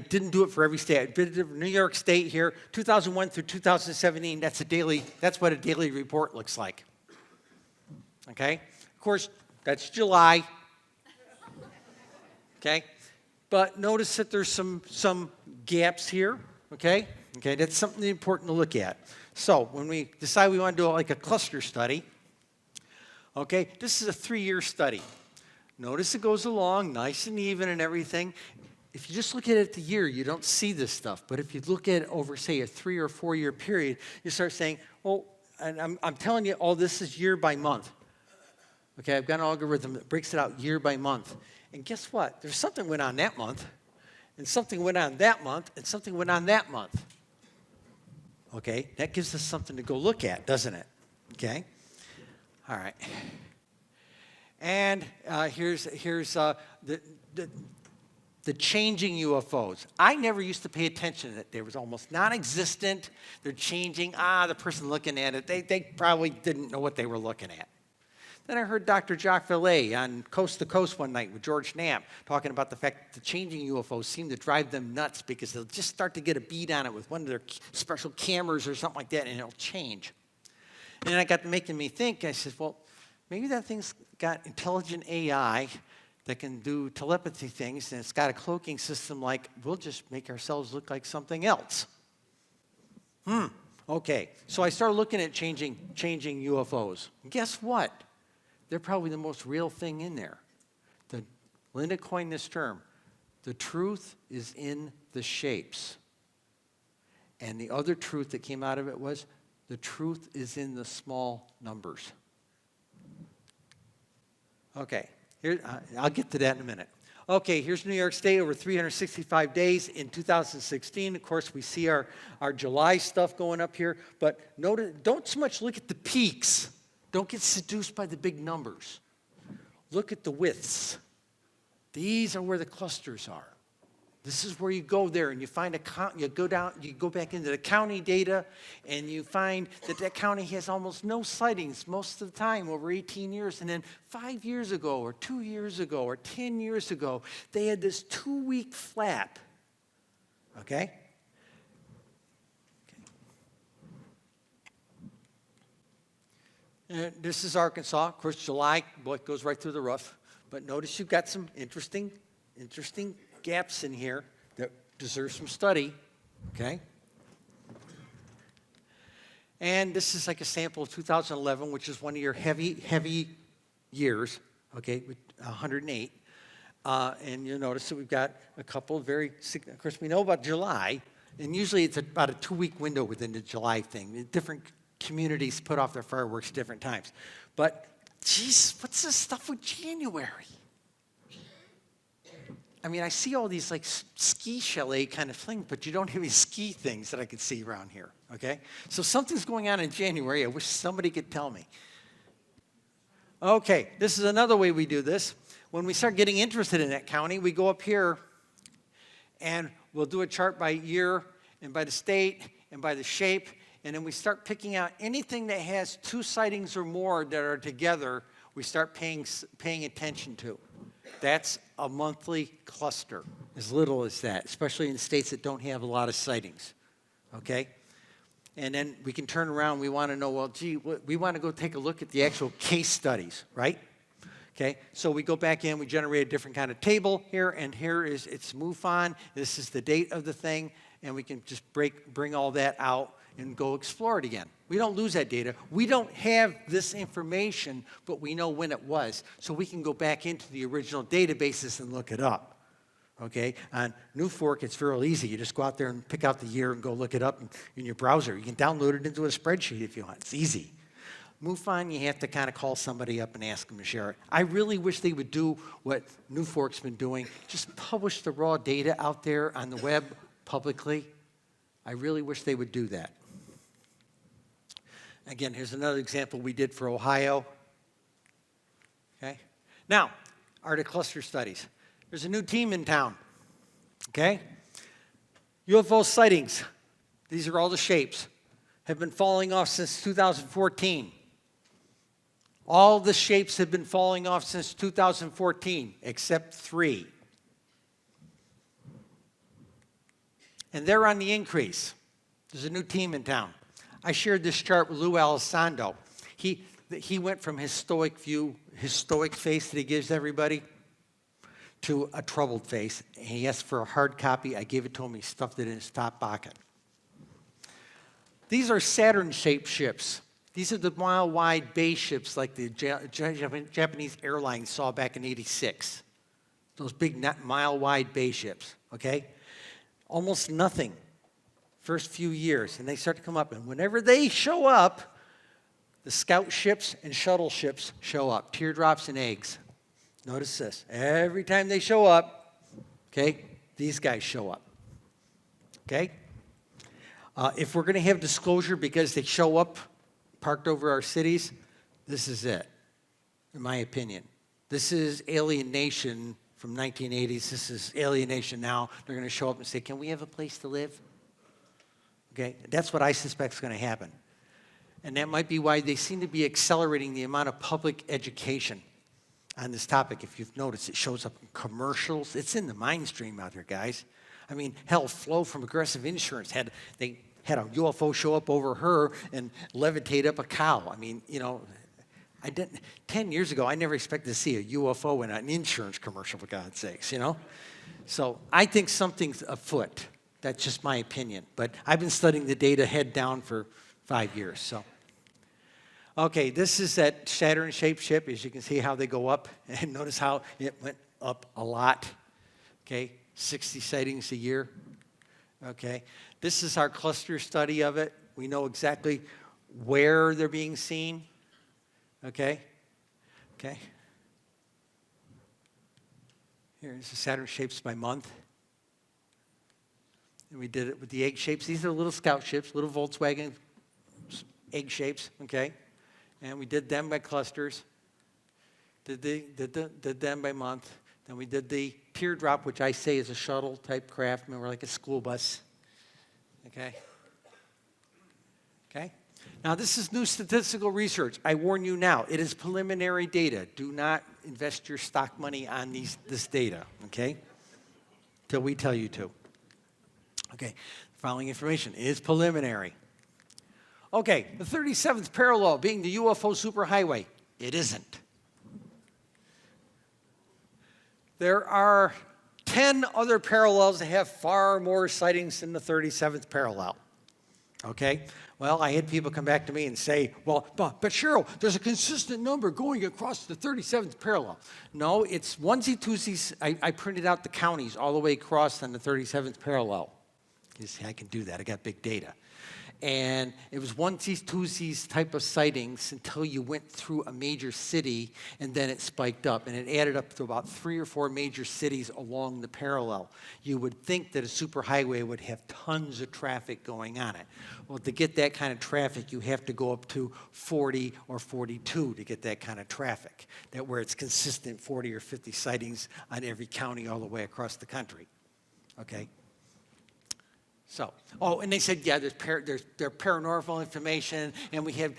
didn't do it for every state. I did it for New York State here, 2001 through 2017. That's what a daily report looks like. Okay, of course, that's July. Okay, but notice that there's some gaps here. Okay, that's something important to look at. So when we decide we want to do like a cluster study, okay, this is a 3-year study. Notice it goes along nice and even and everything. If you just look at it the year, you don't see this stuff. But if you look at it over, say, a 3 or 4 year period, you start saying, well, and I'm telling you, all this is year by month. Okay, I've got an algorithm that breaks it out year by month. And guess what? There's something went on that month, and something went on that month, and something went on that month. Okay, that gives us something to go look at, doesn't it? Okay, all right. And here's the changing UFOs. I never used to pay attention to it. They was almost non-existent. They're changing. The person looking at it, they probably didn't know what they were looking at. Then I heard Dr. Jacques Vallée on Coast to Coast one night with George Knapp talking about the fact that the changing UFOs seem to drive them nuts because they'll just start to get a bead on it with one of their special cameras or something like that, and it'll change. And then I got to making me think. I said, well, maybe that thing's got intelligent AI that can do telepathy things, and it's got a cloaking system like we'll just make ourselves look like something else. Okay, so I started looking at changing UFOs. And guess what? They're probably the most real thing in there. Linda coined this term. The truth is in the shapes. And the other truth that came out of it was the truth is in the small numbers. Okay, I'll get to that in a minute. Okay, here's New York State over 365 days in 2016. Of course, we see our July stuff going up here, but notice, don't so much look at the peaks. Don't get seduced by the big numbers. Look at the widths. These are where the clusters are. This is where you go there and you find you go back into the county data and you find that county has almost no sightings most of the time over 18 years. And then 5 years ago or 2 years ago or 10 years ago, they had this 2-week flap. Okay? And this is Arkansas. Of course, July, boy, it goes right through the roof. But notice you've got some interesting gaps in here that deserve some study. okay? And this is like a sample of 2011, which is one of your heavy years, okay, with 108. And you'll notice that we've got a couple of of course, we know about July, and usually it's about a 2-week window within the July thing. Different communities put off their fireworks at different times. But, geez, what's this stuff with January? I mean, I see all these like ski chalet kind of things, but you don't have any ski things that I could see around here, okay? So something's going on in January. I wish somebody could tell me. Okay, this is another way we do this. When we start getting interested in that county, we go up here and we'll do a chart by year and by the state and by the shape, and then we start picking out anything that has 2 sightings or more that are together, we start paying attention to. That's a monthly cluster, as little as that, especially in states that don't have a lot of sightings, okay? And then we can turn around, we want to know, well, gee, we want to go take a look at the actual case studies, right? Okay, so we go back in, we generate a different kind of table here, and here is its MUFON. This is the date of the thing, and we can just bring all that out and go explore it again. We don't lose that data. We don't have this information, but we know when it was. So we can go back into the original databases and look it up. Okay? On New Fork, it's real easy. You just go out there and pick out the year and go look it up in your browser. You can download it into a spreadsheet if you want. It's easy. MUFON, you have to kind of call somebody up and ask them to share it. I really wish they would do what New Fork's been doing. Just publish the raw data out there on the web publicly. I really wish they would do that. Again, here's another example we did for Ohio. Okay? Now, Arctic cluster studies. There's a new team in town. Okay? UFO sightings. These are all the shapes. Have been falling off since 2014. All the shapes have been falling off since 2014, except 3. And they're on the increase. There's a new team in town. I shared this chart with Lou Alessandro. He went from his stoic face that he gives everybody, to a troubled face. He asked for a hard copy. I gave it to him. He stuffed it in his top pocket. These are Saturn-shaped ships. These are the mile-wide bay ships like the Japanese airlines saw back in '86. Those big mile-wide bay ships, okay? Almost nothing first few years, and they start to come up. And whenever they show up, the scout ships and shuttle ships show up, teardrops and eggs. Notice this. Every time they show up, okay, these guys show up, okay? If we're going to have disclosure because they show up parked over our cities, this is it, in my opinion. This is alienation from 1980s. This is alienation now. They're going to show up and say, can we have a place to live? Okay, that's what I suspect is going to happen. And that might be why they seem to be accelerating the amount of public education on this topic. If you've noticed, it shows up in commercials. It's in the mainstream out there, guys. I mean, hell, Flo from Aggressive Insurance had a UFO show up over her and levitate up a cow. I mean, you know, 10 years ago, I never expected to see a UFO in an insurance commercial, for God's sakes, you know? So I think something's afoot. That's just my opinion. But I've been studying the data head down for 5 years, so. Okay, this is that Saturn-shaped ship. As you can see how they go up. And notice how it went up a lot. Okay, 60 sightings a year. Okay, this is our cluster study of it. We know exactly where they're being seen. Okay, okay. Here's the Saturn shapes by month. And we did it with the egg shapes. These are little scout ships, little Volkswagen egg shapes, okay? And we did them by clusters. Did them by month. Then we did the teardrop, which I say is a shuttle-type craft. Remember, like a school bus. Okay? Okay? Now, this is new statistical research. I warn you now, it is preliminary data. Do not invest your stock money on this data, okay? Till we tell you to. Okay, the following information is preliminary. Okay, the 37th parallel being the UFO superhighway. It isn't. There are 10 other parallels that have far more sightings than the 37th parallel. Okay? Well, I had people come back to me and say, well, but Cheryl, there's a consistent number going across the 37th parallel. No, it's onesie, twosies. I printed out the counties all the way across on the 37th parallel. You see, I can do that. I got big data. And it was onesies, twosies type of sightings until you went through a major city, and then it spiked up. And it added up to about 3 or 4 major cities along the parallel. You would think that a superhighway would have tons of traffic going on it. Well, to get that kind of traffic, you have to go up to 40 or 42 to get that kind of traffic, that where it's consistent 40 or 50 sightings on every county all the way across the country. Okay? So, oh, and they said, yeah, there's paranormal information, and we have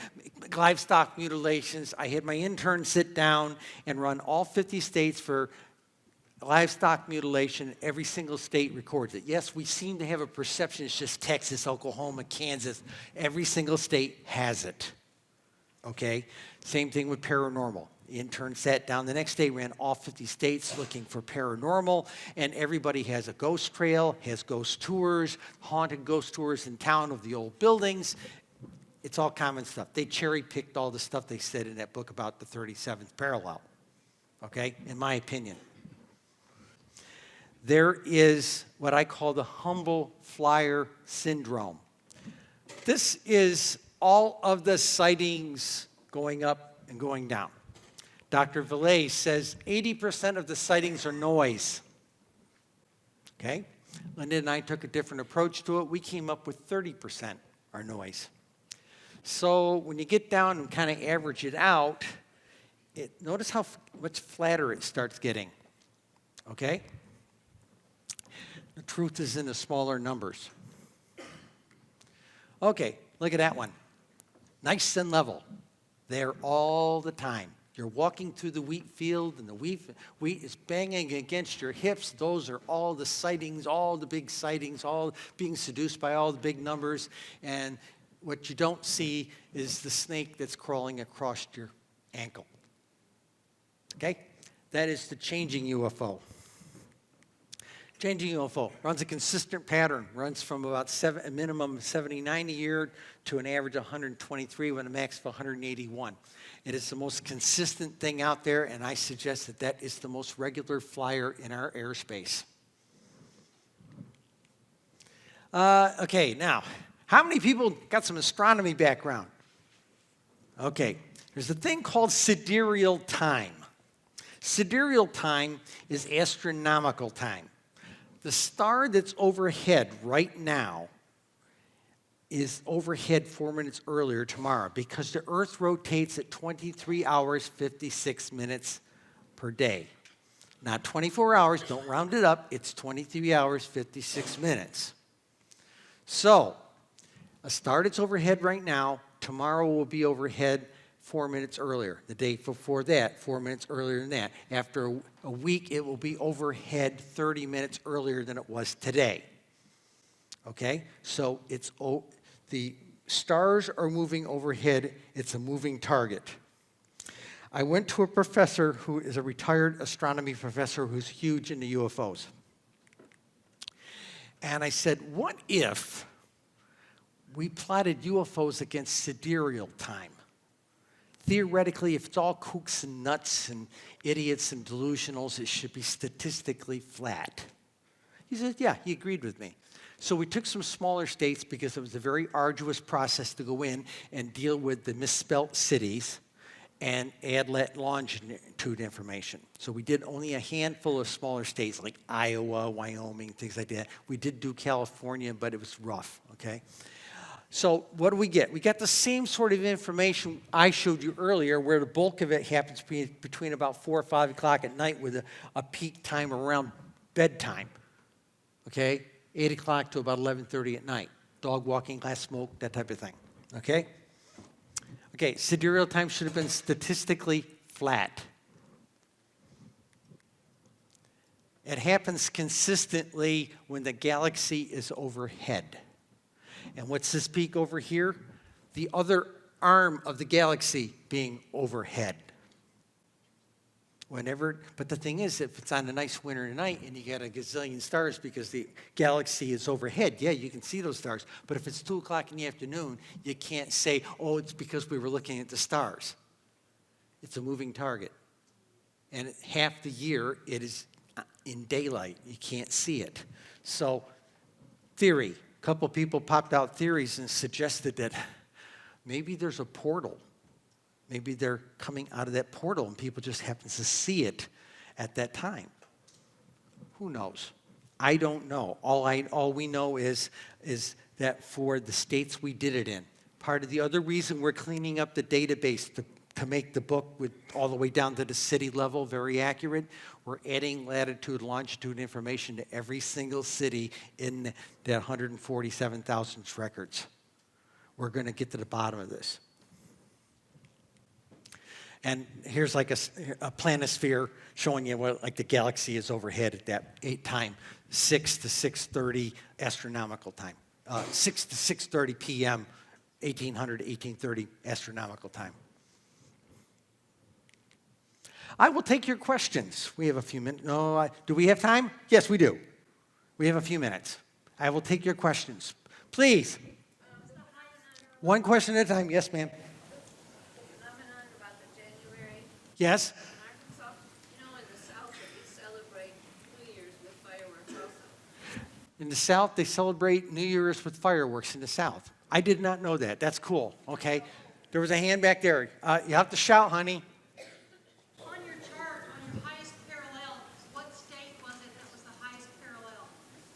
livestock mutilations. I had my intern sit down and run all 50 states for livestock mutilation. Every single state records it. Yes, we seem to have a perception it's just Texas, Oklahoma, Kansas. Every single state has it. Okay? Same thing with paranormal. The intern sat down the next day, ran all 50 states looking for paranormal, and everybody has a ghost trail, has ghost tours, haunted ghost tours in town of the old buildings. It's all common stuff. They cherry-picked all the stuff they said in that book about the 37th parallel, okay, in my opinion. There is what I call the humble flyer syndrome. This is all of the sightings going up and going down. Dr. Valet says 80% of the sightings are noise. Okay? Linda and I took a different approach to it. We came up with 30% are noise. So when you get down and kind of average it out, notice how much flatter it starts getting. Okay? The truth is in the smaller numbers. Okay, look at that one. Nice and level. There all the time. You're walking through the wheat field, and the wheat is banging against your hips. Those are all the sightings, all the big sightings, all being seduced by all the big numbers. And what you don't see is the snake that's crawling across your ankle. Okay? That is the changing UFO. Changing UFO runs a consistent pattern, runs from about a minimum of 79 a year to an average of 123 with a max of 181. It is the most consistent thing out there, and I suggest that that is the most regular flyer in our airspace. Okay, now, how many people got some astronomy background? Okay, there's a thing called sidereal time. Sidereal time is astronomical time. The star that's overhead right now is overhead 4 minutes earlier tomorrow because the Earth rotates at 23 hours, 56 minutes per day. Not 24 hours, don't round it up, it's 23 hours, 56 minutes. So, a star that's overhead right now, tomorrow will be overhead 4 minutes earlier. The day before that, 4 minutes earlier than that. After a week, it will be overhead 30 minutes earlier than it was today. Okay? So the stars are moving overhead. It's a moving target. I went to a professor who is a retired astronomy professor who's huge into UFOs. And I said, what if we plotted UFOs against sidereal time? Theoretically, if it's all kooks and nuts and idiots and delusionals, it should be statistically flat. He said, yeah, he agreed with me. So we took some smaller states because it was a very arduous process to go in and deal with the misspelt cities and add longitude information. So we did only a handful of smaller states like Iowa, Wyoming, things like that. We did do California, but it was rough, okay? So what do we get? We got the same sort of information I showed you earlier where the bulk of it happens between about 4 or 5 o'clock at night with a peak time around bedtime, okay? 8 o'clock to about 11:30 at night. Dog walking, glass smoke, that type of thing, okay? Okay, sidereal time should have been statistically flat. It happens consistently when the galaxy is overhead. And what's this peak over here? The other arm of the galaxy being overhead. But the thing is, if it's on a nice winter night and you got a gazillion stars because the galaxy is overhead, yeah, you can see those stars. But if it's 2 o'clock in the afternoon, you can't say, oh, it's because we were looking at the stars. It's a moving target. And half the year, it is in daylight. You can't see it. So, theory. A couple people popped out theories and suggested that maybe there's a portal. Maybe they're coming out of that portal and people just happen to see it at that time. Who knows? I don't know. All we know is that for the states we did it in. Part of the other reason we're cleaning up the database to make the book with all the way down to the city level very accurate, we're adding latitude, longitude information to every single city in that 147,000 records. We're going to get to the bottom of this. And here's like a planisphere showing you what like the galaxy is overhead at that time, 6 to 6:30 astronomical time, 6 to 6:30 p.m., 1800 to 1830 astronomical time. I will take your questions. We have a few minutes. No, do we have time? Yes, we do. We have a few minutes. I will take your questions. Please. One question at a time. Yes, ma'am. Yes? In Arkansas, you know, in the South, they celebrate New Year's with fireworks also. In the South, they celebrate New Year's with fireworks in the South. I did not know that. That's cool. Okay. There was a hand back there. You have to shout, honey. On your chart, on your highest parallel, what state was it that was the highest parallel?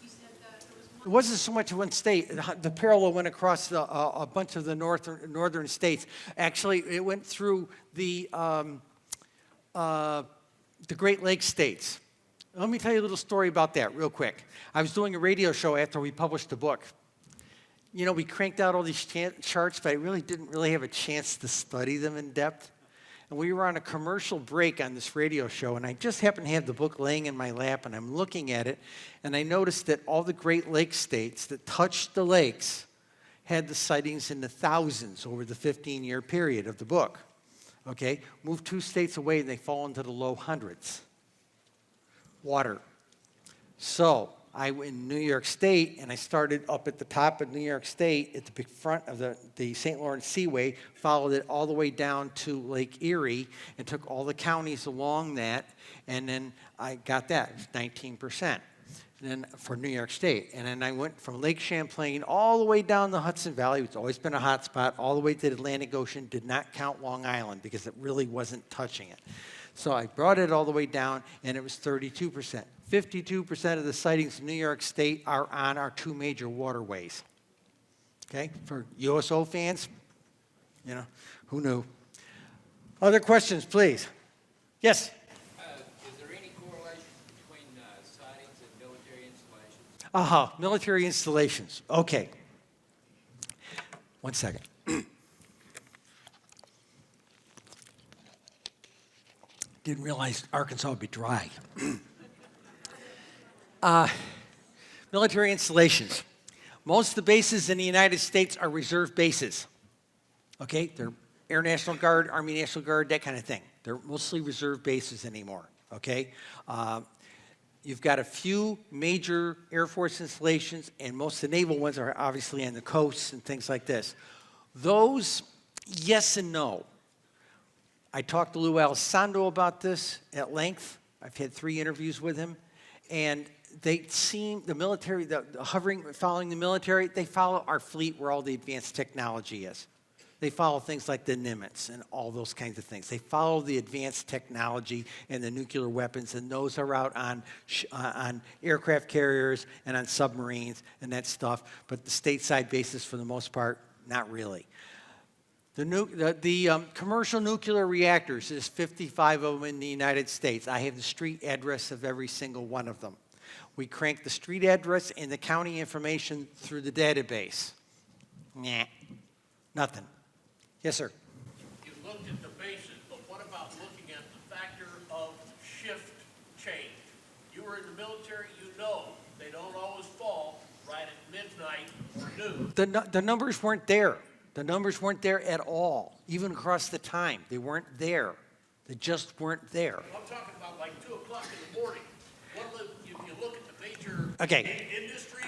You said that there was It one. wasn't so much one state. The parallel went across a bunch of the northern states. Actually, it went through the Great Lakes states. Let me tell you a little story about that real quick. I was doing a radio show after we published the book. You know, we cranked out all these charts, but I really didn't have a chance to study them in depth. And we were on a commercial break on this radio show, and I just happened to have the book laying in my lap, and I'm looking at it, and I noticed that all the Great Lakes states that touched the lakes had the sightings in the thousands over the 15-year period of the book. Okay, move 2 states away and they fall into the low hundreds. Water. So I went in New York State and I started up at the top of New York State at the big front of the St. Lawrence Seaway, followed it all the way down to Lake Erie and took all the counties along that, and then I got that, 19%. And then for New York State. And then I went from Lake Champlain all the way down the Hudson Valley. It's always been a hot spot, all the way to the Atlantic Ocean. Did not count Long Island because it really wasn't touching it. So I brought it all the way down, and it was 32%. 52% of the sightings in New York State are on our 2 major waterways. Okay? For USO fans, you know, who knew? Other questions, please. Yes? Military installations. Okay. One second. Didn't realize Arkansas would be dry. Military installations. Most of the bases in the United States are reserve bases. Okay? They're Air National Guard, Army National Guard, that kind of thing. They're mostly reserve bases anymore. Okay? You've got a few major Air Force installations, and most of the naval ones are obviously on the coasts and things like this. Those, yes and no. I talked to Lou Alessandro about this at length. I've had 3 interviews with him, and they seem, the military, the hovering, following the military, they follow our fleet where all the advanced technology is. They follow things like the Nimitz and all those kinds of things. They follow the advanced technology and the nuclear weapons, and those are out on aircraft carriers and on submarines and that stuff. But the stateside bases, for the most part, not really. The commercial nuclear reactors, there's 55 of them in the United States. I have the street address of every single one of them. We crank the street address and the county information through the database. Nah, nothing. Yes, sir. You looked at the bases, but what about looking at the factor of shift change? You were in the military, you know they don't always fall right at midnight or noon. The numbers weren't there. The numbers weren't there at all, even across the time. They weren't there. They just weren't there. I'm talking about like 2 o'clock in the morning. If you look at the major Okay. industry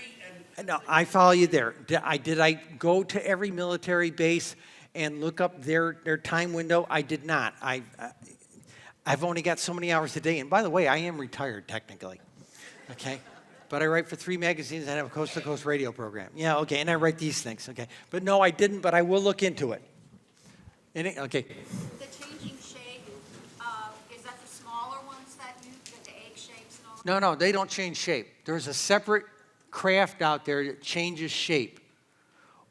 and. No, I follow you there. Did I go to every military base and look up their time window? I did not. I've only got so many hours a day. And by the way, I am retired technically. Okay? But I write for 3 magazines and have a coast-to-coast radio program. Yeah, okay, and I write these things, okay? But no, I didn't, but I will look into it. Okay. The changing shape, is that the smaller ones that the egg shapes and all? No, they don't change shape. There's a separate craft out there that changes shape.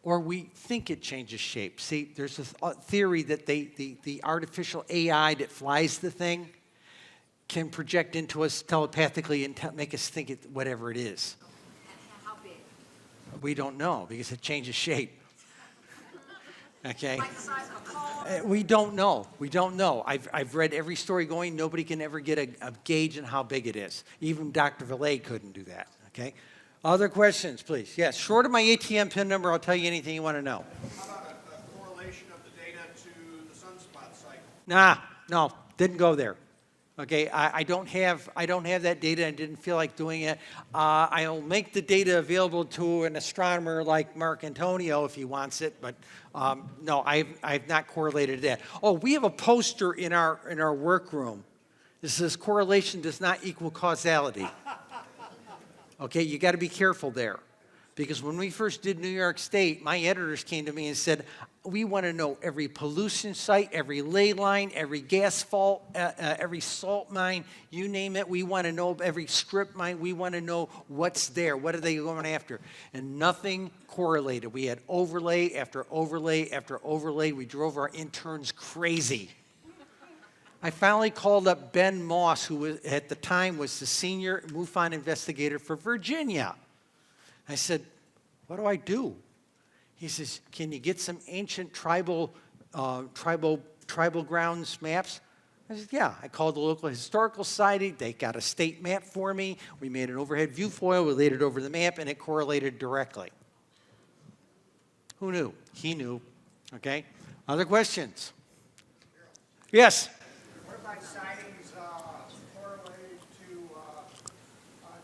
Or we think it changes shape. See, there's a theory that the artificial AI that flies the thing can project into us telepathically and make us think it whatever it is. And how big? We don't know because it changes shape. Okay? Like the size of a car? We don't know. We don't know. I've read every story going. Nobody can ever get a gauge on how big it is. Even Dr. Valet couldn't do that. Okay? Other questions, please? Yes. Short of my ATM PIN number, I'll tell you anything you want to know. How about a correlation of the data to the sunspot cycle? No, didn't go there. Okay, I don't have that data. I didn't feel like doing it. I'll make the data available to an astronomer like Mark Antonio if he wants it, but no, I've not correlated that. Oh, we have a poster in our workroom. This says correlation does not equal causality. Okay, you got to be careful there. Because when we first did New York State, my editors came to me and said, we want to know every pollution site, every ley line, every gas fault, every salt mine, you name it. We want to know every strip mine. We want to know what's there. What are they going after? And nothing correlated. We had overlay after overlay after overlay. We drove our interns crazy. I finally called up Ben Moss, who was, at the time was the senior MUFON investigator for Virginia. I said, what do I do? He says, can you get some ancient tribal grounds maps? I said, yeah. I called the local historical society. They got a state map for me. We made an overhead view foil. We laid it over the map, and it correlated directly. Who knew? He knew. Okay? Other questions? Yes? What about sightings correlated to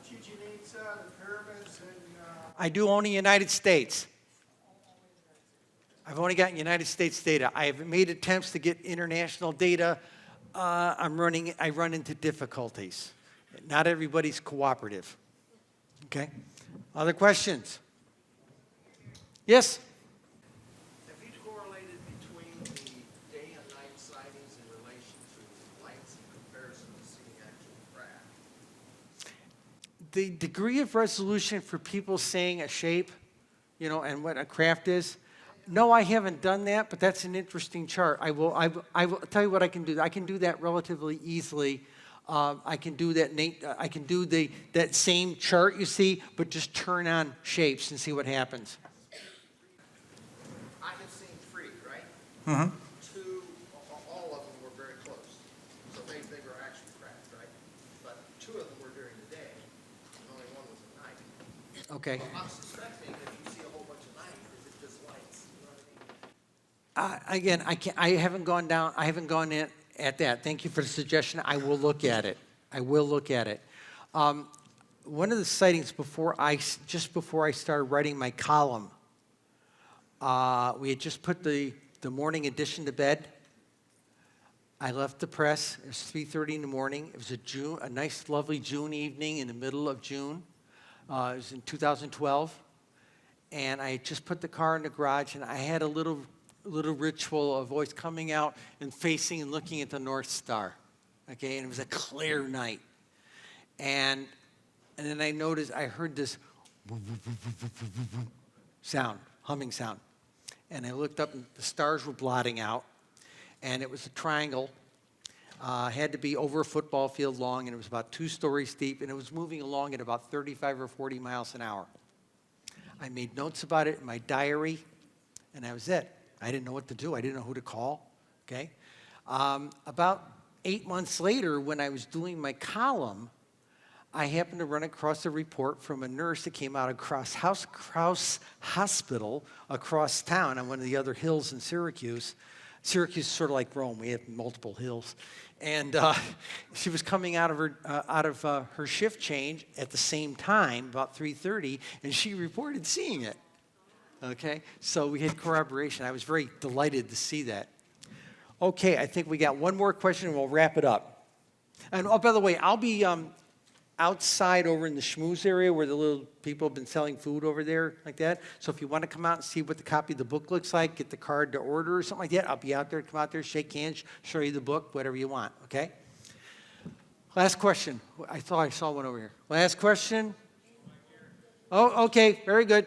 Chichen Itza, the pyramids, and I do only United States. I've only gotten United States data. I have made attempts to get international data. I run into difficulties. Not everybody's cooperative. Okay? Other questions? Yes? have you correlated between the day and night sightings in relation to lights in comparison to seeing actual craft? The degree of resolution for people saying a shape, and what a craft is, no, I haven't done that, but that's an interesting chart. I will tell you what I can do. I can do that relatively easily. I can do that. I can do that same chart you see, but just turn on shapes and see what happens. I have seen 3, right? Mm-hmm. 2, all of them were very close. So they were actual craft, right? But 2 of them were during the day, and only 1 was at night. Okay. I'm suspecting if you see a whole bunch of night, is it just lights? You know what I mean? Again, I haven't gone down. I haven't gone in at that. Thank you for the suggestion. I will look at it. One of the sightings just before I started writing my column, we had just put the morning edition to bed. I left the press. It was 3:30 in the morning. It was a nice, lovely June evening in the middle of June. It was in 2012, and I had just put the car in the garage, and I had a little ritual of always coming out and facing and looking at the North Star. Okay, and it was a clear night, and then I heard this sound, humming sound, and I looked up, and the stars were blotting out, and it was a triangle. Had to be over a football field long, and it was about 2 stories deep, and it was moving along at about 35 or 40 miles an hour. I made notes about it in my diary, and that was it. I didn't know what to do. I didn't know who to call. Okay. About 8 months later, when I was doing my column, I happened to run across a report from a nurse that came out of Cross Hospital across town on one of the other hills in Syracuse, Syracuse is sort of like Rome. We have multiple hills. And she was coming out of her shift change at the same time, about 3:30, and she reported seeing it. Okay, so we had corroboration. I was very delighted to see that. Okay, I think we got one more question, and we'll wrap it up. And oh, by the way, I'll be outside over in the schmooze area where the little people have been selling food over there like that. So if you want to come out and see what the copy of the book looks like, get the card to order or something like that, I'll be out there. Come out there, shake hands, show you the book, whatever you want, okay? Last question. I thought I saw one over here. Last question. Oh, okay, very good.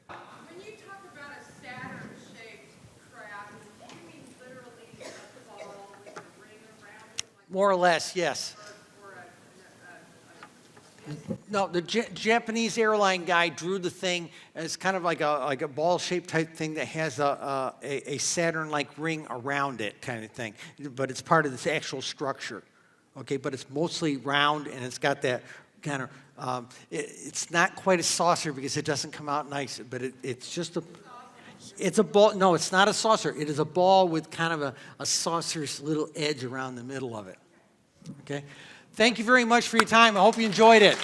When you talk about a Saturn-shaped craft, do you mean literally a ball with a ring around it? Like More or less, yes. or a No, the Japanese airline guy drew the thing as kind of like a ball-shaped type thing that has a Saturn-like ring around it kind of thing. But it's part of this actual structure, okay? But it's mostly round, and it's got that kind of, it's not quite a saucer because it doesn't come out nice, but it's just it's a ball. No, it's not a saucer. It is a ball with kind of a saucer's little edge around the middle of it, okay? Thank you very much for your time. I hope you enjoyed it.